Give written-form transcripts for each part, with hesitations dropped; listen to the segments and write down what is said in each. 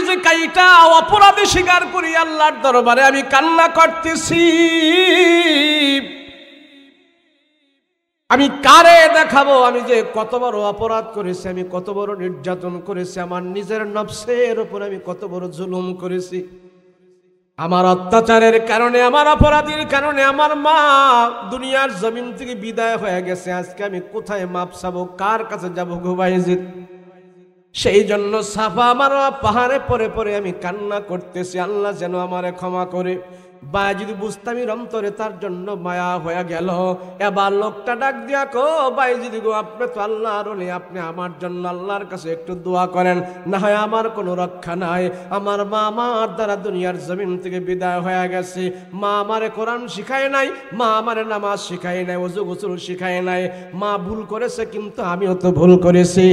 নিজে কাইটা অপরাধী স্বীকার করি আল্লাহর দরবারে আমি কান্না করতেছি। আমি কারে দেখাবো আমি যে কত বড় অপরাধ করেছি, আমি কত বড় নির্যাতন করেছি, আমার নিজের নফসের উপর আমি কত বড় জুলুম করেছি। আমার অত্যাচারের কারণে, আমার অপরাধীর কারণে আমার মা দুনিয়ার জমিন থেকে বিদায় হয়ে গেছে। আজকে আমি কোথায় মাপ চাবো, কার কাছে যাবো গো বাইজিদ? সেই জন্য সাফা আমার পাহাড়ে পরে পরে আমি কান্না করতেছি, আল্লাহ যেন আমারে ক্ষমা করে। বাইজিদ বুস্তামির অন্তরে তার জন্য মায়া হয়ে গেল। এবার লোকটা ডাক দিয়া কো, বাইজিদ গো আপনি তো আল্লাহর ওলি, আপনি আমার জন্য আল্লাহর কাছে একটু দোয়া করেন, না হয় আমার কোনো রক্ষা নাই। আমার মা আমার দ্বারা দুনিয়ার জমিন থেকে বিদায় হয়ে গেছে। মা আমারে কোরআন শিখায় নাই, মা আমারে নামাজ শিখায় নাই, ওযু গোসল শিখায় নাই। মা ভুল করেছে, কিন্তু আমিও তো ভুল করেছি।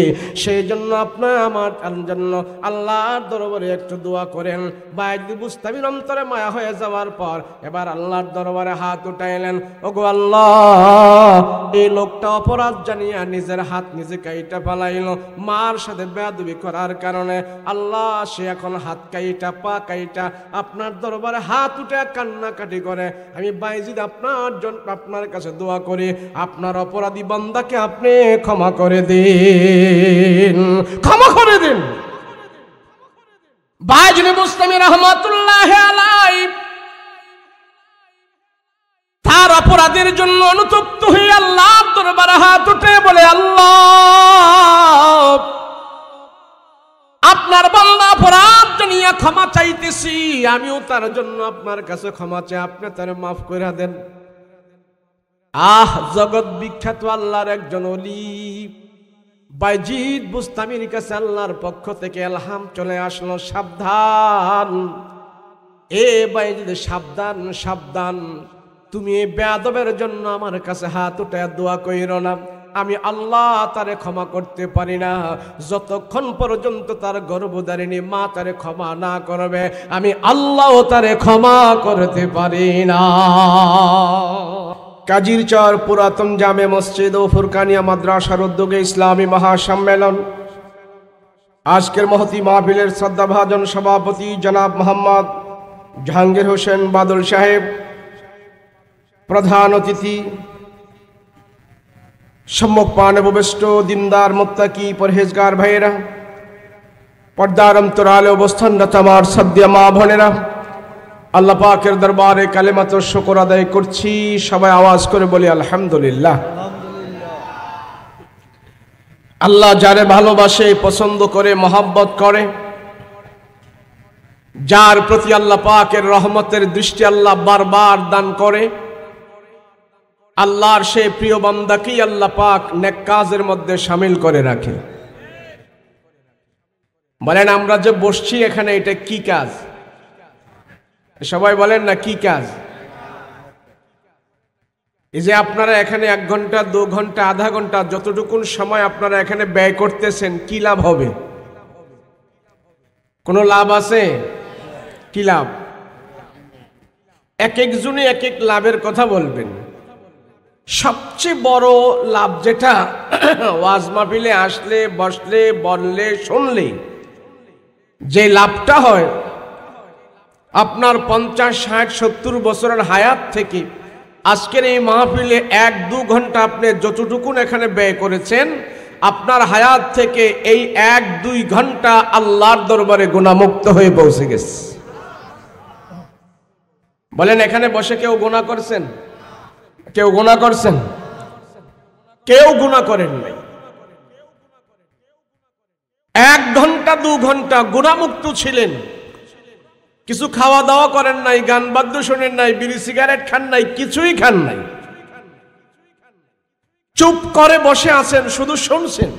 সেই জন্য আপনি আমার জন্য আল্লাহর দরবারে একটু দোয়া করেন। বাইজিদ বুস্তামির অন্তরে মায়া হয়ে যাওয়ার পর এবার আল্লাহর দরবারে হাত উঠাইলেন। ওগো আল্লাহ, এই লোকটা অপরাধ জানিয়া নিজের হাত নিজে কাইটা ফেলাইল। মার সাথে বেয়াদবি করার কারণে আল্লাহ সে এখন হাত কাইটা পা কাইটা আপনার দরবারে হাত উঠে কান্নাকাটি করে। আমি বাইজিদ আপনার জন্য আপনার কাছে দোয়া করি, আপনার অপরাধী বান্দাকে আপনি ক্ষমা করে দিন, ক্ষমা করে দিন। বাইজিদ বুস্তামি রহমাতুল্লাহ আলাইহি তার অপরাধের জন্য অনুতপ্ত হয়ে আল্লাহর দরবারে হাত উঠে বলে, আল্লাহ আপনার বান্দা অপরাধ জানিয়া ক্ষমা চাইতেছি, আমিও তার জন্য আপনার কাছে ক্ষমা চাই, আপনি তার মাফ করে দেন। জগৎ বিখ্যাত আল্লাহর একজন ওলি বাইজিদ বুস্তামির কাছে আল্লাহর পক্ষ থেকে ইলহাম চলে আসলো, সাবধান এ বাইজিদ, সাবধান সাবধান, তুমি এই বেয়াদবের জন্য আমার কাছে হাত উঠে দোয়া কইরো না। আমি আল্লাহ তারে ক্ষমা করতে পারি না যতক্ষণ পর্যন্ত তার গর্ভধারিণী মা তারে ক্ষমা না করবে, আমি আল্লাহ তারে ক্ষমা করতে পারি না। কাজীর চর পুরাতন জামে মসজিদ ও ফুরকানিয়া মাদ্রাসার উদ্যোগে ইসলামী মহাসম্মেলন। আজকের মহতি মাহফিলের শ্রদ্ধাভাজন সভাপতি জনাব মোহাম্মদ জাহাঙ্গীর হোসেন বাদল সাহেব, প্রধান অতিথি, সম্মুখ পানে উপবিষ্ট দিনদার মুত্তাকি পরহেজগার ভাইয়েরা, পর্দার অন্তরালে অবস্থানরত আমার শ্রদ্ধেয় মা বোনেরা, আল্লাহ পাকের দরবারে কালেমাত শুকর আদায় করছি। সবাই আওয়াজ করে বলি আলহামদুলিল্লাহ। আল্লাহ যারে ভালোবাসে, পছন্দ করে, মহব্বত করে, যার প্রতি আল্লাহ পাকের রহমতের দৃষ্টি আল্লাহ বারবার দান করে, আল্লাহর সেই প্রিয় বান্দাকেই আল্লাহ পাক নেক কাজের মধ্যে শামিল করে রাখে। বলেন আমরা যে বসছি এখানে, এটা কি কাজ? সবাই বলেন না কি কাজ? এই যে আপনারা এখানে 1 ঘন্টা 2 ঘন্টা আধা ঘন্টা যতটুকুন সময় আপনারা এখানে ব্যয় করতেছেন, কি লাভ হবে? কোনো লাভ আছে? কি লাভ? এক একজনে এক এক লাভের কথা বলবেন। সবচেয়ে বড় লাভ যেটা ওয়াজ মাহফিলে আসলে, বসলে, বললে, শুনলে যে লাভটা হয়, আপনার 50, 60, 70 বছরের হায়াত থেকে আজকের এই মাহফিলে 1-2 ঘন্টা আপনি যতটুকুন এখানে ব্যয় করেছেন, আপনার হায়াত থেকে এই 1-2 ঘন্টা আল্লাহর দরবারে গুনাহমুক্ত হয়ে পৌঁছে গেছে। বলেন এখানে বসে কেউ গুনাহ করছেন? কেউ গুনাহ করছেন? কেউ গুনাহ করেন নাই। 1 ঘন্টা 2 ঘন্টা গুনাহমুক্ত ছিলেন, কিছু খাওয়া দাওয়া করেন নাই, গান বাদ্য শোনেন নাই, বিড়ি সিগারেট খান নাই, কিছুই খান নাই, চুপ করে বসে আছেন, শুধু শুনছেন।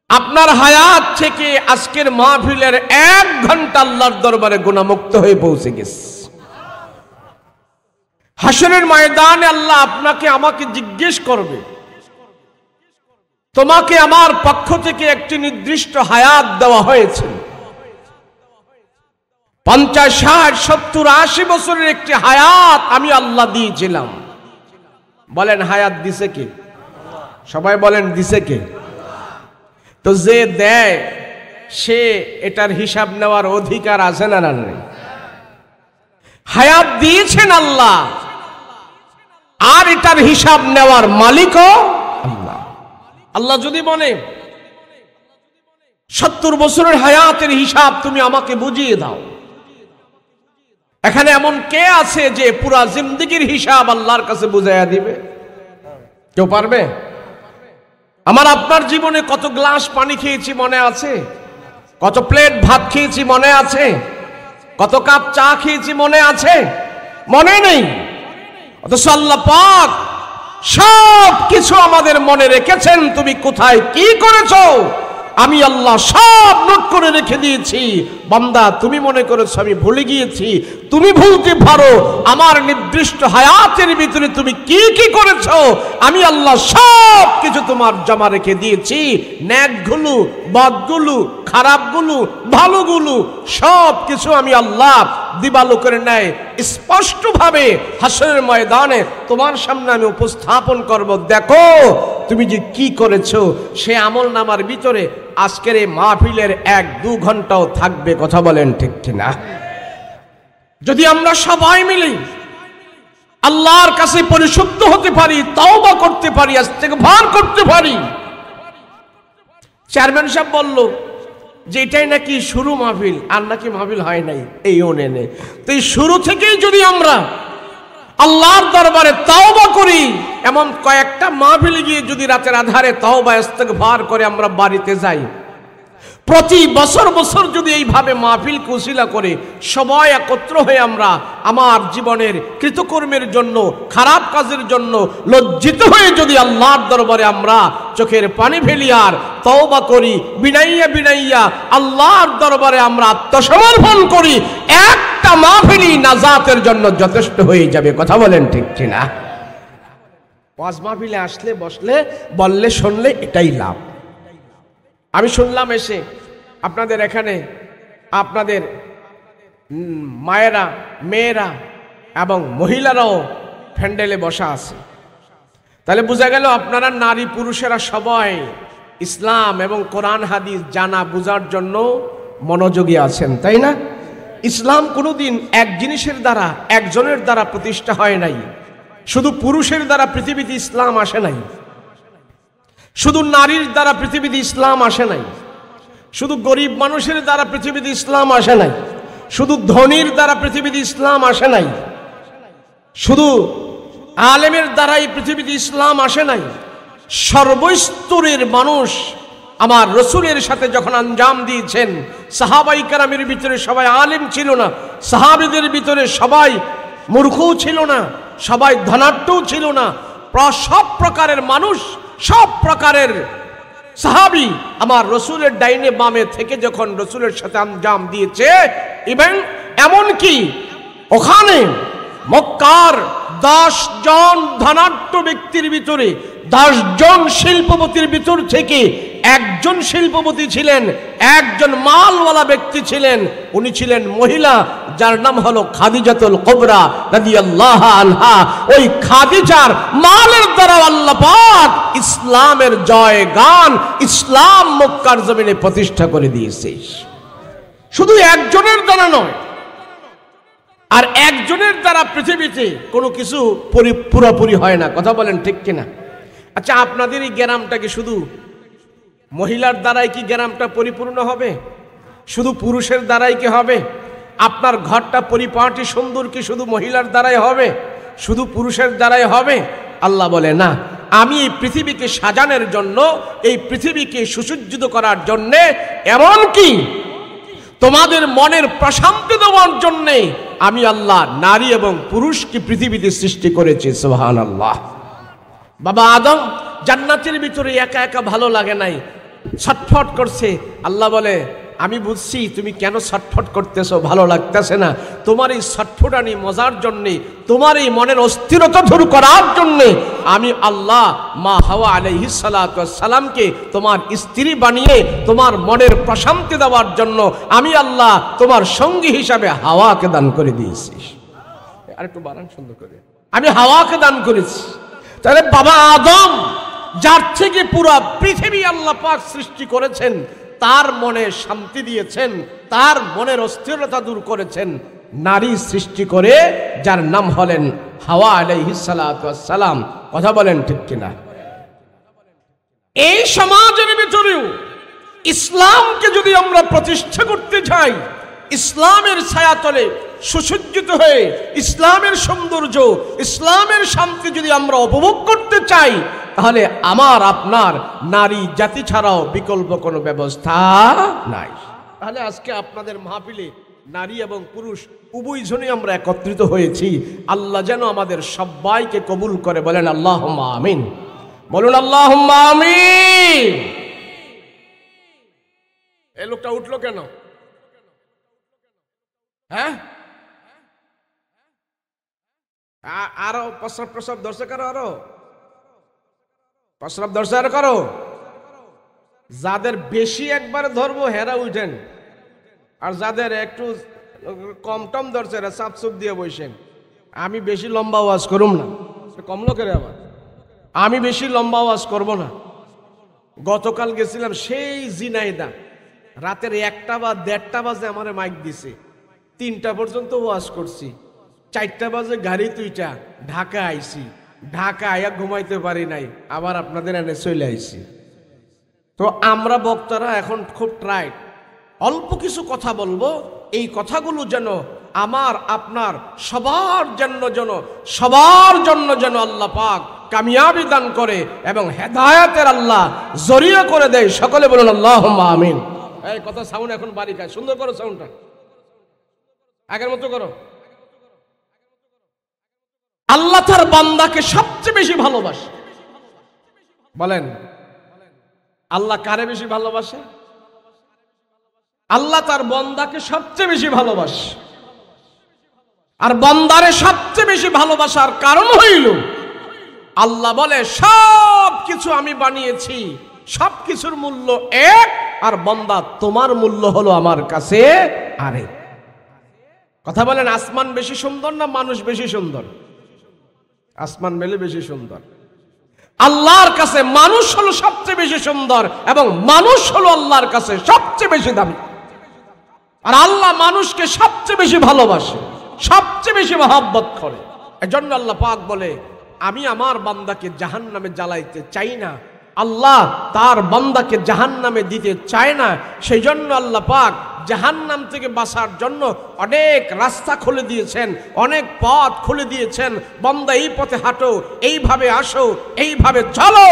আপনার হায়াত থেকে আজকের মাহফিলের 1 ঘন্টা আল্লাহর দরবারে গুনাহমুক্ত হয়ে পৌঁছে গেছে। হাসরের ময়দানে আল্লাহ আপনাকে আমাকে জিজ্ঞেস করবে, তোমাকে আমার পক্ষ থেকে একটি নির্দিষ্ট হায়াত দেওয়া হয়েছে, 50, 60, 70, 80 বছরের একটি হায়াত আমি আল্লাহ দিয়েছিলাম। বলেন হায়াত দিছে কে? সবাই বলেন দিছে কে? তো যে দেয় সে এটার হিসাব নেওয়ার অধিকার আছে না নেই? হায়াত দিয়েছেন আল্লাহ, আর এটার হিসাব নেওয়ার মালিকও আল্লাহ। আল্লাহ যদি বলে 70 বছরের হায়াতের হিসাব তুমি আমাকে বুঝিয়ে দাও, এখানে এমন কে আছে যে পুরা জিন্দেগির হিসাব আল্লাহর কাছে বুঝাইয়া দিবে? কেউ পারবে? আমার আপনার জীবনে কত গ্লাস পানি খেয়েছি মনে আছে? কত প্লেট ভাত খেয়েছি মনে আছে? কত কাপ চা খেয়েছি মনে আছে? মনে নেই। অথচ আল্লাহ পাক সব কিছু আমাদের মনে রেখেছেন। তুমি কোথায় কি করেছো আমি আল্লাহ সব নোট করে রেখে দিয়েছি। বান্দা, তুমি মনে করেছো আমি ভুলে গিয়েছি, তুমি ভুলতে পারো। আমার নির্দিষ্ট হায়াতের ভিতরে তুমি কি কি করেছো আমি আল্লাহ সব কিছু তোমার জমা রেখে দিয়েছি। নেকগুলো, বদগুলো, খারাপগুলো, ভালোগুলো সব কিছু আমি আল্লাহ দিবালোকের ন্যায় স্পষ্টভাবে হাসরের ময়দানে তোমার সামনে আমি উপস্থাপন করব। দেখো তুমি যে কি করেছো। সে আমল নামার ভিতরে আজকের এই মাহফিলের 1-2 ঘন্টাও থাকবে। কথা বলেন ঠিক কিনা? যদি আমরা সবাই মিলে আল্লাহর কাছে পরিশুদ্ধ হতে পারি, তওবা করতে পারি, ইস্তেগফার করতে পারি। চেয়ারম্যান সাহেব বলল যে এটাই নাকি শুরু মাহফিল, আর নাকি মাহফিল হয় নাই এই ওনেনে। তো এই শুরু থেকেই যদি আমরা আল্লাহর দরবারে তওবা করি, এমন কয়েকটা মাহফিলে গিয়ে যদি রাতের আধারে তওবা ইস্তেগফার করে আমরা বাড়িতে যাই, প্রতি বছর বছর যদি এইভাবে মাহফিল কুশিলা করে সবাই একত্র হয়ে আমরা আমার জীবনের কৃতকর্মের জন্য, খারাপ কাজের জন্য লজ্জিত হয়ে যদি আল্লাহর দরবারে আমরা চোখের পানি ফেলি আর তওবা করি, বিনাইয়া বিনাইয়া আল্লাহর দরবারে আমরা আত্মসমর্পণ করি, একটা মাহফিলই নাজাতের জন্য যথেষ্ট হয়ে যাবে। কথা বলেন ঠিক কিনা? ওয়াজ মাহফিলে আসলে, বসলে, বললে, শুনলে এটাই লাভ। আমি শুনলাম এসে আপনাদের এখানে আপনাদের মায়েরা, মেয়েরা এবং মহিলারাও প্যান্ডেলে বসা আছে। তাহলে বোঝা গেল আপনারা নারী পুরুষেরা সবাই ইসলাম এবং কোরআন হাদিস জানা বোঝার জন্য মনোযোগী আছেন, তাই না? ইসলাম কোনোদিন এক জিনিসের দ্বারা, একজনের দ্বারা প্রতিষ্ঠা হয় নাই। শুধু পুরুষের দ্বারা পৃথিবীতে ইসলাম আসে নাই, শুধু নারীর দ্বারা পৃথিবীতে ইসলাম আসে নাই, শুধু গরিব মানুষের দ্বারা পৃথিবীতে ইসলাম আসে নাই, শুধু ধনীর দ্বারা পৃথিবীতে ইসলাম আসে নাই, শুধু আলেমের দ্বারাই পৃথিবীতে ইসলাম আসে নাই। সর্বস্তরের মানুষ আমার রসুলের সাথে যখন আঞ্জাম দিয়েছেন, সাহাবাই কেরামের ভিতরে সবাই আলেম ছিল না, সাহাবীদের ভিতরে সবাই মূর্খও ছিল না, সবাই ধনাঢ্যও ছিল না, সব প্রকারের মানুষ, সব প্রকারের সাহাবী আমার রসুলের ডাইনে বামে থেকে যখন রসুলের সাথে আঞ্জাম দিয়েছে, ইভেন এমনকি ওখানে মক্কার 10 জন ধনাঢ্য ব্যক্তির ভিতরে 10 জন শিল্পপতির ভিতর থেকে একজন শিল্পপতি ছিলেন, একজন মালওয়ালা ব্যক্তি ছিলেন। উনি ছিলেন মহিলা, যার নাম হলো খাদিজাতুল কুবরা রাদিয়াল্লাহু আনহা। ওই খাদিজার মালের দ্বারা আল্লাহ পাক ইসলামের জয় গান, ইসলাম মক্কার জমিনে প্রতিষ্ঠা করে দিয়েছে। শুধু একজনের দ্বারা নয়, আর একজনের দ্বারা পৃথিবীতে কোনো কিছু পুরোপুরি হয় না। কথা বলেন ঠিক কিনা? আচ্ছা, আপনাদের এই গ্রামটা কি শুধু মহিলার দ্বারাই কি গ্রামটা পরিপূর্ণ হবে? শুধু পুরুষের দ্বারাই কি হবে? আপনার ঘরটা পরিপাটি সুন্দর কি শুধু মহিলার দ্বারাই হবে? শুধু পুরুষের দ্বারাই হবে? আল্লাহ বলে না, আমি এই পৃথিবীকে সাজানোর জন্য, এই পৃথিবীকে সুসজ্জিত করার জন্যে, এমনকি তোমাদের মনের প্রশান্তি দেওয়ার জন্যে আমি আল্লাহ নারী এবং পুরুষকে পৃথিবীতে সৃষ্টি করেছি। সুবহানাল্লাহ। বাবা আদম জান্নাতের ভিতরে একা একা ভালো লাগে নাই, ছটফট করছে। আল্লাহ বলে, আমি বুঝছি তুমি কেন ছটফট করতেছো, ভালো লাগতেছে না। তোমার এই ছটফটানি মজার জন্যে, তোমার এই মনের অস্থিরতা দূর করার জন্যে আমি আল্লাহ মা হাওয়া আলাইহিস সালাতু ওয়াস সালামকে তোমার স্ত্রী বানিয়ে তোমার মনের প্রশান্তি দেওয়ার জন্য আমি আল্লাহ তোমার সঙ্গী হিসাবে হাওয়াকে দান করে দিয়েছি। আর একটু বানান সুন্দর করে, আমি হাওয়াকে দান করেছি। তাহলে বাবা আদম, যার থেকে পুরো পৃথিবী আল্লাহ পাক সৃষ্টি করেছেন, তার মনে শান্তি দিয়েছেন, তার মনের অস্থিরতা দূর করেছেন নারী সৃষ্টি করে, যার নাম হলেন হাওয়া আলাইহিস সালাতু ওয়াস সালাম। কথা বলেন ঠিক কিনা? এই সমাজের ভিতরেও ইসলামকে যদি আমরা প্রতিষ্ঠা করতে চাই, ইসলামের ছায়াতলে সুসজ্জিত হয়ে ইসলামের সৌন্দর্য, ইসলামের শান্তি যদি আমরা উপভোগ করতে চাই, তাহলে আমার আপনার নারী জাতি ছাড়াও বিকল্প কোনো ব্যবস্থা নাই। তাহলে আজকে আপনাদের মাহফিলে নারী এবং পুরুষ উভয়জনই আমরা একত্রিত হয়েছি। আল্লাহ যেন আমাদের সবাইকে কবুল করে, বলেন আল্লাহুম্মা আমিন, বলুন আল্লাহুম্মা আমিন। এই লোকটা উঠলো কেন? হ্যাঁ, আরো প্রস্রাব প্রস্রাব ধরছে কারো, আরো প্রস্রাব ধরছে আর কারো? যাদের বেশি একবার ধরবো হেরা উঠেন, আর যাদের একটু কম টম ধরছে এরা চাপ চুপ দিয়ে বসেন। আমি বেশি লম্বা ওয়াজ করুম না, কম লোকের আবার আমি বেশি লম্বা ওয়াজ করব না। গতকাল গেছিলাম সেই জিনাইদা, রাতের 1টা বা 1:30টা বাজে আমার মাইক দিছে, 3টা পর্যন্ত ওয়াজ করছি, 4টা বাজে গাড়ি তুইটা ঢাকা আইছি, ঢাকা আইয়া ঘুমাইতে পারি নাই, আবার আপনাদের এনে চলে আইছি। তো আমরা বক্তারা এখন খুব ট্রাইড, অল্প কিছু কথা বলবো, এই কথাগুলো যেন আমার আপনার সবার জন্য যেন আল্লাহ পাক কামিয়াবি দান করে এবং হেদায়েতের আল্লাহ জরিয়া করে দেয়। সকলে বলুন আল্লাহুম্মা আমিন। এই কথা সাউন্ড এখন বাড়ি খায়, সুন্দর করো সাউন্ডটা, আগের মতো করো। আল্লাহ তার বান্দাকে সবচেয়ে বেশি ভালোবাসে। বলেন আল্লাহ কারে বেশি ভালোবাসে? আল্লাহ তার বান্দাকে সবচেয়ে বেশি ভালোবাসে। আর বান্দারে সবচেয়ে বেশি ভালোবাসার কারণ হইল আল্লাহ বলে সব কিছু আমি বানিয়েছি, সব কিছুর মূল্য এক, আর বান্দা তোমার মূল্য হলো আমার কাছে আরেক। কথা বলেন আসমান বেশি সুন্দর না মানুষ বেশি সুন্দর? আসমান মেলে বেশি সুন্দর। আল্লাহর কাছে মানুষ হলো সবচেয়ে বেশি সুন্দর এবং মানুষ হলো আল্লাহর কাছে সবচেয়ে বেশি দামি। আর আল্লাহ মানুষকে সবচেয়ে বেশি ভালোবাসে, সবচেয়ে বেশি মহব্বত করে। এজন্য আল্লাহ পাক বলে আমি আমার বান্দাকে জাহান্নামে জ্বালাইতে চাই না, আল্লাহ তার বান্দাকে জাহান্নামে দিতে চায় না। সেই জন্য আল্লাহ পাক জাহান্নাম থেকে বাঁচার জন্য অনেক রাস্তা খুলে দিয়েছেন, অনেক পথ খুলে দিয়েছেন। বান্দা এই পথে হাঁটো, এইভাবে আসো, এইভাবে চলো।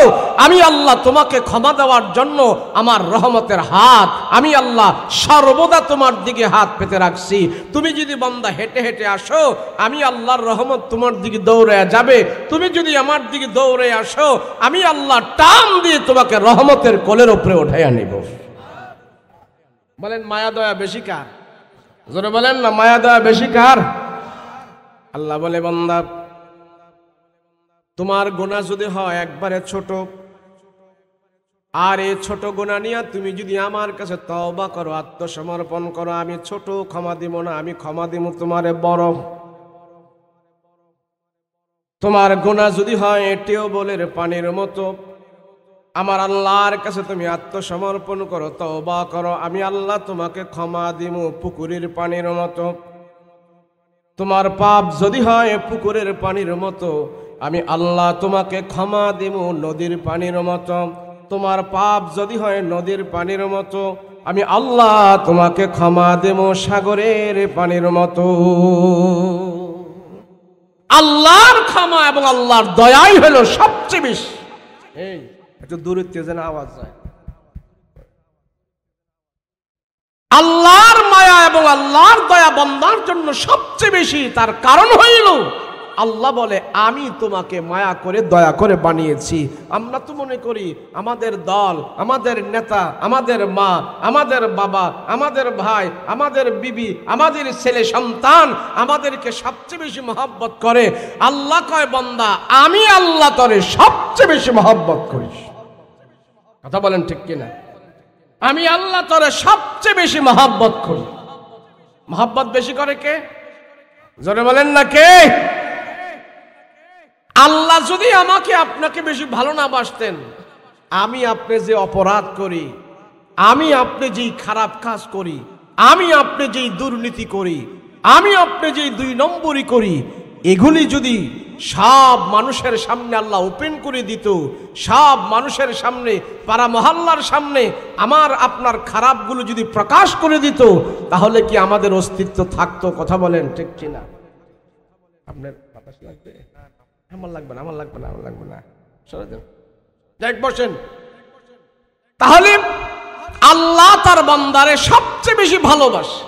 আমি আল্লাহ তোমাকে ক্ষমা দেওয়ার জন্য আমার রহমতের হাত আমি আল্লাহ সর্বদা তোমার দিকে হাত পেতে রাখছি। তুমি যদি বান্দা হেঁটে হেঁটে আসো, আমি আল্লাহর রহমত তোমার দিকে দৌড়ে যাবে। তুমি যদি আমার দিকে দৌড়ে আসো, আমি আল্লাহ টান দিয়ে তোমাকে রহমতের কোলের উপরে উঠাইয়া নিব। বলেন মায়া দয়া বেশি কার? জোরে বলেন না, মায়া দয়া বেশি কার? আল্লাহ বলে বান্দা তোমার গুনাহ যদি হয় একবারে ছোট, আর এই ছোট গুনাহ নিয়ে তুমি যদি আমার কাছে তওবা করো, আত্মসমর্পণ করো, আমি ছোট ক্ষমা দিব না, আমি ক্ষমা দিব তোমারে বড়। তোমার গুনাহ যদি হয় টিউবওয়েলের পানির মতো, আমার আল্লাহর কাছে তুমি আত্মসমর্পণ করো, তওবা করো, আমি আল্লাহ তোমাকে ক্ষমা দিব পুকুরের পানির মতো। তোমার পাপ যদি হয় পুকুরের পানির মতো, আমি আল্লাহ তোমাকে ক্ষমা দিব নদীর পানির মতো। তোমার পাপ যদি হয় নদীর পানির মতো, আমি আল্লাহ তোমাকে ক্ষমা দেব সাগরের পানির মতো। আল্লাহর ক্ষমা এবং আল্লাহর দয়াই হলো সবচেয়ে বেশি। এই একটু দূরত্বে যেন আওয়াজ যায়। আল্লাহর মায়া এবং আল্লাহর দয়া বান্দার জন্য সবচেয়ে বেশি। তার কারণ হইল আল্লাহ বলে আমি তোমাকে মায়া করে দয়া করে বানিয়েছি। আমরা তো মনে করি আমাদের দল, আমাদের নেতা, আমাদের মা, আমাদের বাবা, আমাদের ভাই, আমাদের বিবি, আমাদের ছেলে সন্তান আমাদেরকে সবচেয়ে বেশি মহব্বত করে। আল্লাহ কয় বান্দা আমি আল্লাহ তরে সবচেয়ে বেশি মহব্বত করি। কথা বলেন ঠিক কিনা? আমি আল্লাহ তরে সবচেয়ে বেশি মহব্বত করি। মহব্বত বেশি করে কে? জোরে বলেন না কে? আল্লাহ যদি আমাকে আপনাকে বেশি ভালো না বাসতেন, আমি আপনি যে অপরাধ করি, আমি আপনি যেই খারাপ কাজ করি, আমি আপনি যেই দুর্নীতি করি, আমি আপনি যেই 2 নম্বরই করি, এগুলি যদি সব মানুষের সামনে আল্লাহ ওপেন করে দিত, সব মানুষের সামনে, পাড়া মহল্লার সামনে আমার আপনার খারাপগুলো যদি প্রকাশ করে দিত, তাহলে কি আমাদের অস্তিত্ব থাকতো? কথা বলেন ঠিক কিনা? আপনার বাতাস লাগবে? আমার লাগবে না, আমার লাগবে না, আমার লাগবে না, সরে দেন, যাক বসেন। তাহলে আল্লাহ তার বান্দারে সবচেয়ে বেশি ভালোবাসে।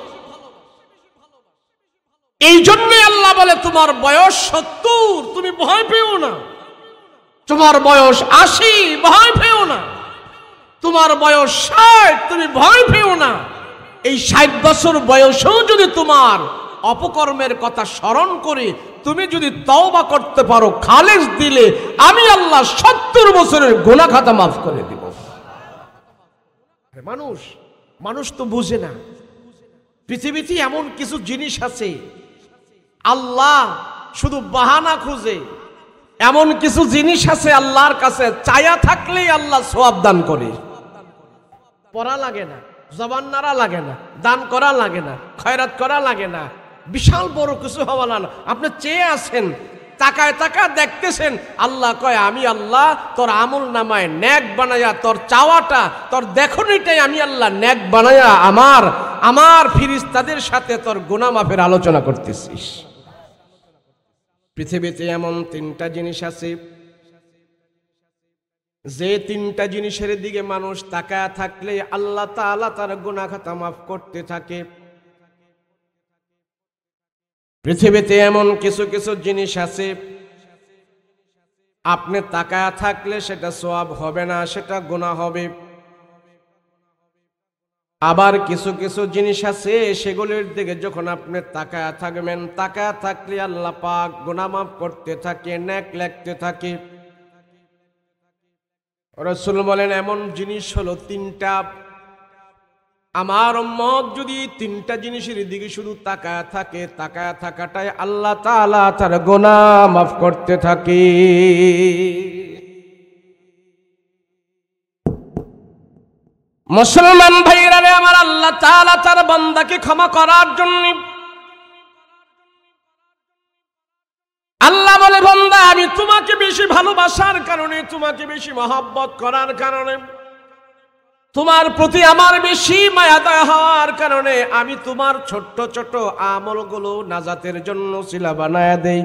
এই জন্যই আল্লাহ বলে তোমার বয়স 70, তুমি ভয় পেও না। তোমার বয়স 80, ভয় পেও না। তোমার বয়স 60, তুমি ভয় পেও না। এই 60 বছর বয়সেও যদি তোমার অপকর্মের কথা স্মরণ করে তুমি যদি তওবা করতে পারো খালেস দিলে, আমি আল্লাহ 70 বছরের গুনাহ খাতা মাফ করে দিব। মানুষ তো বুঝে না, পৃথিবীতে এমন কিছু জিনিস আছে আল্লাহ শুধু বাহানা খুঁজে। এমন কিছু জিনিস আছে আল্লাহর কাছে চায়া থাকলেই আল্লাহ সওয়াব দান করে। পড়া লাগে না, জবান নাড়া লাগে না, দান করা লাগে না, খয়রাত করা লাগে না, বিশাল বড় কিছু হওয়া না। আপনি চেয়ে আছেন, তাকায় তাকায় দেখতেছেন, আল্লাহ কয় আমি আল্লাহ তোর আমল নামায় নেক বানায়া, তোর চাওয়াটা, তোর দেখনিটাই আমি আল্লাহ নেক বানায়া আমার ফিরিস্তাদের সাথে তোর গুনাহ মাফের আলোচনা করতেছিস। পৃথিবীতে এমন 3টা জিনিস আছে, যে 3টা জিনিসের দিকে মানুষ তাকায় থাকলে আল্লাহ তাআলা তার গুনাহ খাতা মাফ করতে থাকে। পৃথিবীতে এমন কিছু কিছু জিনিস আছে আপনি তাকায় থাকলে সেটা সওয়াব হবে না, সেটা গুনাহ হবে। আবার কিছু কিছু জিনিস আছে সেগুলির দিকে যখন আপনি তাকায় থাকবেন, তাকায় থাকলে আল্লাহ পাক গুনাহ মাফ করতে থাকে, নেক লিখতে থাকে। রাসূল বলেন এমন জিনিস হলো 3টা, আমার উম্মত যদি 3টা জিনিসের দিকে শুধু তাকায় থাকে, তাকায় থাকাটাই আল্লাহ তাআলা তার গুনাহ মাফ করতে থাকে। মুসলমান ভাইরা রে আমার, আল্লাহ তাআলা তার বান্দাকে ক্ষমা করার জন্য আল্লাহ বলে, বান্দা আমি তোমাকে বেশি ভালোবাসার কারণে, তোমাকে বেশি মহব্বত করার কারণে, তোমার প্রতি আমার বেশি মায়া দয়া হওয়ার কারণে আমি তোমার ছোট্ট ছোট আমলগুলো নাজাতের জন্য সিলা বানায়া দেই।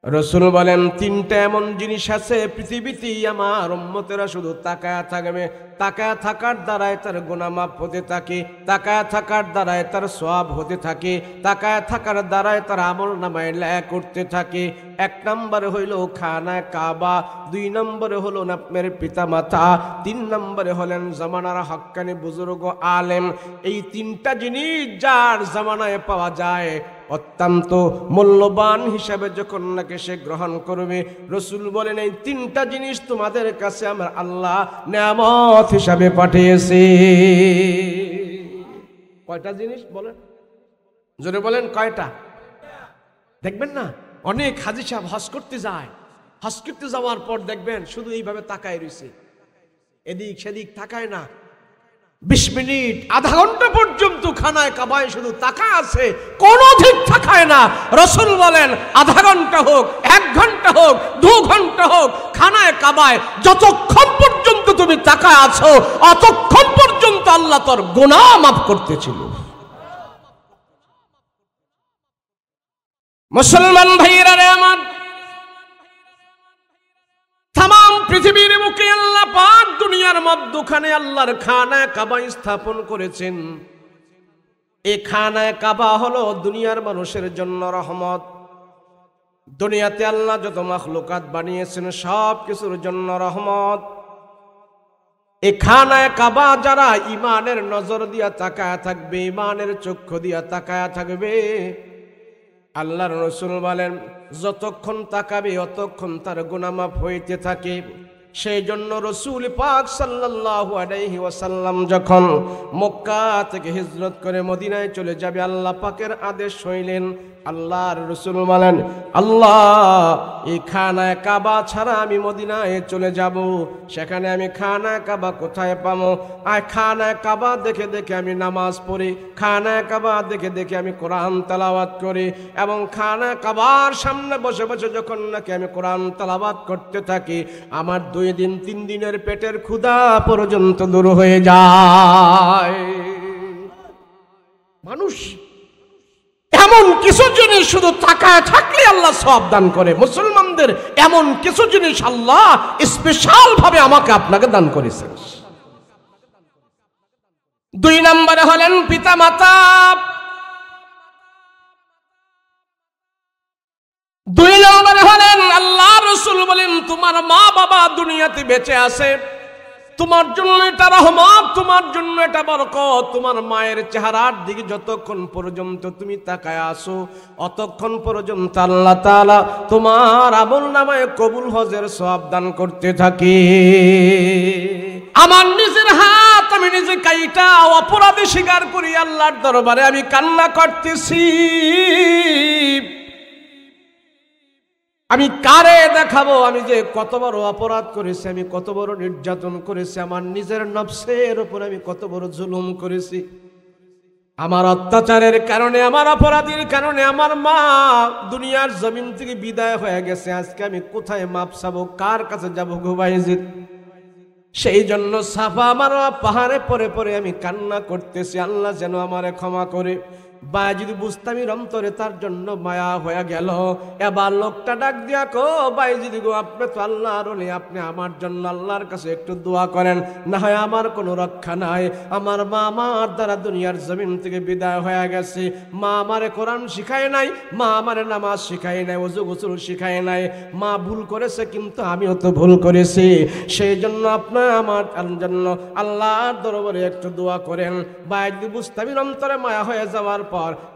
রাসূল বলেন 3টা এমন জিনিস আছে পৃথিবীতে আমার উম্মতেরা শুধু তাকায় থাকবে, তাকায় থাকার দ্বারাই তার গুনাহ মাফ হতে থাকে, তাকায় থাকার দ্বারাই তার সওয়াব হতে থাকে, তাকায় থাকার দ্বারাই তার আমল নামায় লেখা করতে থাকে। 1 নম্বরে হইল খানায়ে কাবা, 2 নম্বরে হলো আপনার পিতা মাতা, 3 নম্বরে হলেন জামানার হক্কানি বুজুর্গ আলেম। এই 3টা জিনিস যার জামানায় পাওয়া যায় অত্যন্ত মূল্যবান হিসাবে যখন নাকি সে গ্রহণ করবে, রাসূল বলেন এই 3টা জিনিস তোমাদের কাছে আমার আল্লাহ নেয়ামত হিসাবে পাঠিয়েছে। কয়টা জিনিস বলেন, জোরে বলেন কয়টা? দেখবেন না অনেক হাজী সাহেব হজ করতে যায়, হজ করতে যাওয়ার পর দেখবেন শুধু এইভাবে তাকায় রয়েছে, এদিক সেদিক তাকায় না। 20 মিনিট আধা ঘন্টা পর্যন্ত খানায় কাবায় শুধু তাকায় আছে, কোনো দিক তাকায় না। রাসূল বলেন আধা ঘন্টা হোক, 1 ঘন্টা হোক, 2 ঘন্টা হোক, খানায় কাবায় যতক্ষণ পর্যন্ত তুমি তাকায় আছো অতক্ষণ পর্যন্ত আল্লাহ তোর গুনাহ মাফ করতেছিল। মুসলমান ভাইরা রে আমার, तमाम পৃথিবীর বুকে আল্লাহ পাক দুনিয়ার মধ্যখানে আল্লাহর খানায়ে কাবা স্থাপন করেছেন। এই খানায়ে কাবা হলো দুনিয়ার মানুষের জন্য রহমত। দুনিয়াতে আল্লাহ যত মাখলুকাত বানিয়েছেন সব কিছুর জন্য রহমত। এই খানায়ে কাবা যারা ঈমানের নজর দিয়া তাকায়া থাকবে, ঈমানের চক্ষু দিয়া তাকায়া থাকবে, আল্লাহর রাসূল বলেন যতক্ষণ তাকাবে অতক্ষণ তার গুনাহ মাফ হইতে থাকে। সেই জন্য রাসূল পাক সাল্লাল্লাহু আলাইহি ওয়াসাল্লাম যখন মক্কা থেকে হিজরত করে মদিনায় চলে যাবে, আল্লাহ পাকের আদেশ হইলেন, আল্লাহর রাসূল বলেন, আল্লাহ এই খানায়ে কাবা ছাড়া আমি মদিনায় চলে যাব, সেখানে আমি খানায়ে কাবা কোথায় পাবো? আর খানায়ে কাবা দেখে দেখে আমি নামাজ পড়ি, খানায়ে কাবা দেখে দেখে আমি কোরআন তেলাওয়াত করি, এবং খানায়ে কাবার সামনে বসে বসে যখন নাকি আমি কোরআন তেলাওয়াত করতে থাকি, আমার 2 দিন 3 দিনের পেটের ক্ষুধা পর্যন্ত দূর হয়ে যায়। মানুষ এমন কিছু জিনিস শুধু তাকায় থাকলে আল্লাহ সওয়াব দান করে। মুসলমানদের এমন কিছু জিনিস আল্লাহ স্পেশাল ভাবে আমাকে আপনাকে দান করেছেন। 2 নম্বরে হলেন পিতা মাতা। 2 নম্বরে হলেন আল্লাহ রাসূল বলেন, তোমার মা বাবা দুনিয়াতে বেঁচে আছে, তোমার জন্য এটা রহমত, তোমার জন্য এটা বরকত। তোমার মায়ের চেহারার দিকে যতক্ষণ পর্যন্ত তুমি তাকায় আসো, অতক্ষণ পর্যন্ত আল্লাহ তাআলা তোমার আমলনামায় কবুল হজের সওয়াব দান করতে থাকে। আমার নিজের হাত আমি নিজে কাইটা অপরাধী স্বীকার করি, আল্লাহর দরবারে আমি কান্না করতেছি। আমি কারে দেখাবো আমি যে কত বড় অপরাধ করেছি, আমি কত বড় নির্যাতন করেছি, আমার নিজের নফসের উপর আমি কত বড় জুলুম করেছি। আমার অত্যাচারের কারণে, আমার অপরাধের কারণে আমার মা দুনিয়ার জমিন থেকে বিদায় হয়ে গেছে। আজকে আমি কোথায় মাপ চাবো, কার কাছে যাবো গো বাইজিদ? সেই জন্য সাফা আমার পাহাড়ে পরে পরে আমি কান্না করতেছি, আল্লাহ যেন আমারে ক্ষমা করে। বাইজিদ বুস্তামির অন্তরে তার জন্য মায়া হয়ে গেল। এবার লোকটা ডাক দিয়া কো, বাইজিদ গো আপনি তো আল্লাহর ওলি, আপনি আমার জন্য আল্লাহর কাছে একটু দোয়া করেন, না হয় আমার কোনো রক্ষা নাই। আমার মা আমার দ্বারা দুনিয়ার জমিন থেকে বিদায় হয়ে গেছে। মা আমারে কোরআন শিখায় নাই, মা আমারে নামাজ শিখায় নাই, ওযু গোসল শিখায় নাই। মা ভুল করেছে, কিন্তু আমিও তো ভুল করেছি। সেই জন্য আপনি আমার জন্য আল্লাহর দরবারে একটু দোয়া করেন। বাইজিদ বুস্তামির অন্তরে মায়া হয়ে যাওয়ার পর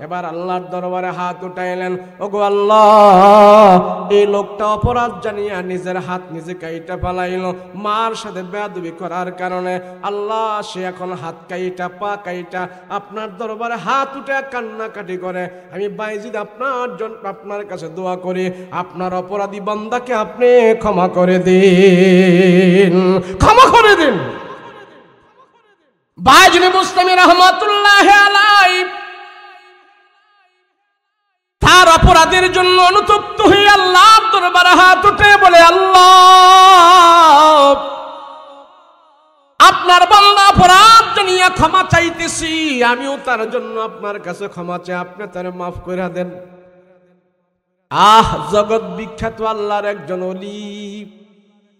এবার আল্লাহর দরবারে হাত উঠাইলেন, ওগো আল্লাহ, এই লোকটা অপরাধ জানিয়া নিজের হাত নিজে কাইটা ফেলাইল। মার সাথে বেয়াদবি করার কারণে আল্লাহ সে এখন হাত কাইটা পা কাইটা আপনার দরবারে হাত উঠে কান্নাকাটি করে। আমি বাইজিদ আপনার জন্য আপনার কাছে দোয়া করি, আপনার অপরাধী বান্দাকে আপনি ক্ষমা করে দিন, ক্ষমা করে দিন। বাইজিদ বুস্তামি রাহমাতুল্লাহি আলাইহি তার অপরাধের জন্য অনুতপ্ত হয়ে আল্লাহর দরবারে হাত উঠে বলে, আল্লাহ, আপনার বান্দা অপরাধ জানিয়া ক্ষমা চাইতেছি, আমিও তার জন্য আপনার কাছে ক্ষমা চাই, আপনি তার মাফ করে দেন। জগৎ বিখ্যাত আল্লাহর একজন ওলি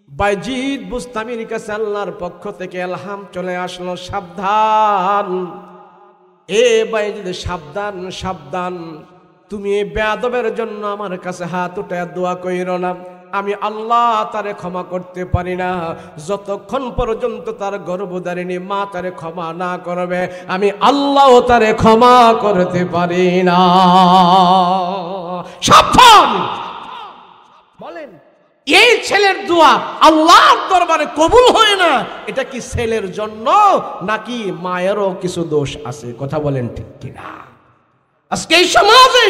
বাইজিদ বুস্তামির কাছে আল্লাহর পক্ষ থেকে ইলহাম চলে আসলো, সাবধান এ বাইজিদ, সাবধান সাবধান, তুমি এই বেয়াদবের জন্য আমার কাছে হাত উঠায় দোয়া কইরো না। আমি আল্লাহ তারে ক্ষমা করতে পারি না যতক্ষণ পর্যন্ত তার গর্ভধারিণী মা তারে ক্ষমা না করবে, আমি আল্লাহ তারে ক্ষমা করতে পারি না। সাবধান। বলেন, এই ছেলের দোয়া আল্লাহর দরবারে কবুল হয় না, এটা কি ছেলের জন্য নাকি মায়েরও কিছু দোষ আছে? কথা বলেন ঠিক কিনা? আজকে এই সমাজে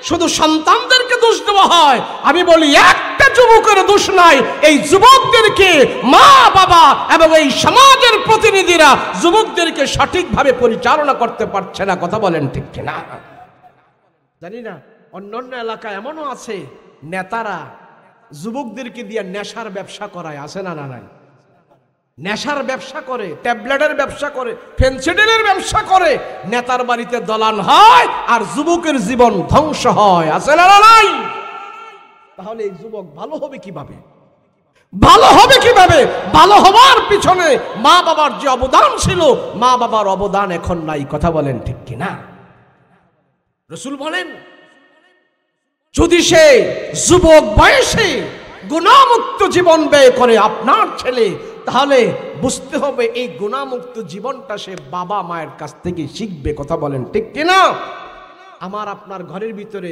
শুধু সন্তানদেরকে দোষ দেওয়া হয়। আমি বলি, একটা যুবকের দোষ নাই, এই যুবকদেরকে মা বাবা এবং এই সমাজের প্রতিনিধিরা যুবকদেরকে সঠিকভাবে পরিচালনা করতে পারছে না। কথা বলেন ঠিক কিনা? জানি না, অন্যান্য এলাকায় এমনও আছে নেতারা যুবকদেরকে দিয়ে নেশার ব্যবসা করায়, আছে না? না নাই? নেশার ব্যবসা করে, ট্যাবলেটের ব্যবসা করে, ফেন্সিডিলের ব্যবসা করে, নেতার বাড়িতে দলান হয় আর যুবকের জীবন ধ্বংস হয়, আছে না? নাই? তাহলে এই যুবক ভালো হবে কিভাবে? ভালো হবে কিভাবে? ভালো হওয়ার পিছনে মা বাবার যে অবদান ছিল, মা বাবার অবদান এখন নাই। কথা বলেন ঠিক কিনা? রাসূল বলেন, যদি সে যুবক বয়সে গুনাহমুক্ত জীবন ব্যয় করে আপনার ছেলে, তাহলে বুঝতে হবে এই গুনাহমুক্ত জীবনটা সে বাবা মায়ের কাছ থেকে শিখবে। কথা বলেন ঠিক কিনা? আমার আপনার ঘরের ভিতরে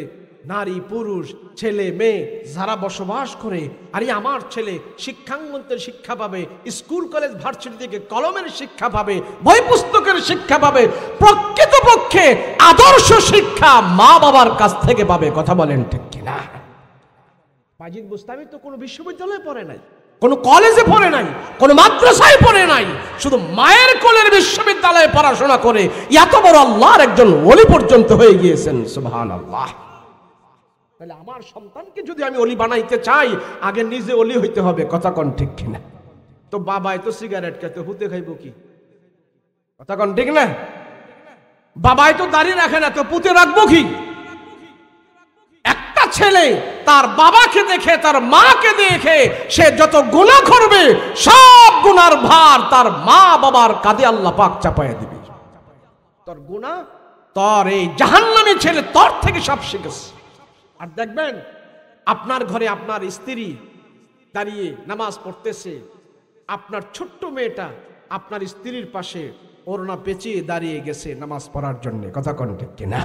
নারী পুরুষ ছেলে মেয়ে যারা বসবাস করে, আরে আমার ছেলে শিক্ষাঙ্গনের শিক্ষা পাবে, স্কুল কলেজ ভার্সিটি থেকে কলমের শিক্ষা পাবে, বই পুস্তকের শিক্ষা পাবে, প্রকৃতপক্ষে আদর্শ শিক্ষা মা বাবার কাছ থেকে পাবে। কথা বলেন ঠিক কিনা? বাজিদ বুস্তামি তো কোনো বিশ্ববিদ্যালয়ে পড়ে নাই, কোনো কলেজে পড়ে নাই, কোনো মাদ্রাসায় পড়ে নাই, শুধু মায়ের কোলের বিশ্ববিদ্যালয়ে পড়াশোনা করে এত বড় আল্লাহর একজন ওলি পর্যন্ত হয়ে গিয়েছেন। সুবহানাল্লাহ। তাহলে আমার সন্তানকে যদি আমি ওলি বানাইতে চাই, আগে নিজে ওলি হইতে হবে। কথা কোন ঠিক কিনা? তো বাবাই তো সিগারেট খেতে, হুতে খাইব কি? কথা কোন ঠিক না? বাবাই তো দাড়ি রাখে না, তো পুঁতে রাখবো কি? একটা ছেলে তার বাবাকে দেখে, তার মাকে দেখে সে যত গুনাহ করবে, সব গুনার ভার তার মা বাবার কাঁধে আল্লাহ পাক চাপায়া দিবে। তোর গুনাহ, তোর এই জাহান্নামী ছেলে তোর থেকে সব শিখেছে। আর দেখবেন আপনার ঘরে আপনার স্ত্রী দাঁড়িয়ে নামাজ পড়তেছে, আপনার ছোট্ট মেয়েটা আপনার স্ত্রীর পাশে ওড়না পেঁচিয়ে দাঁড়িয়ে গেছে নামাজ পড়ার জন্য। কথা কোন ঠিক কিনা?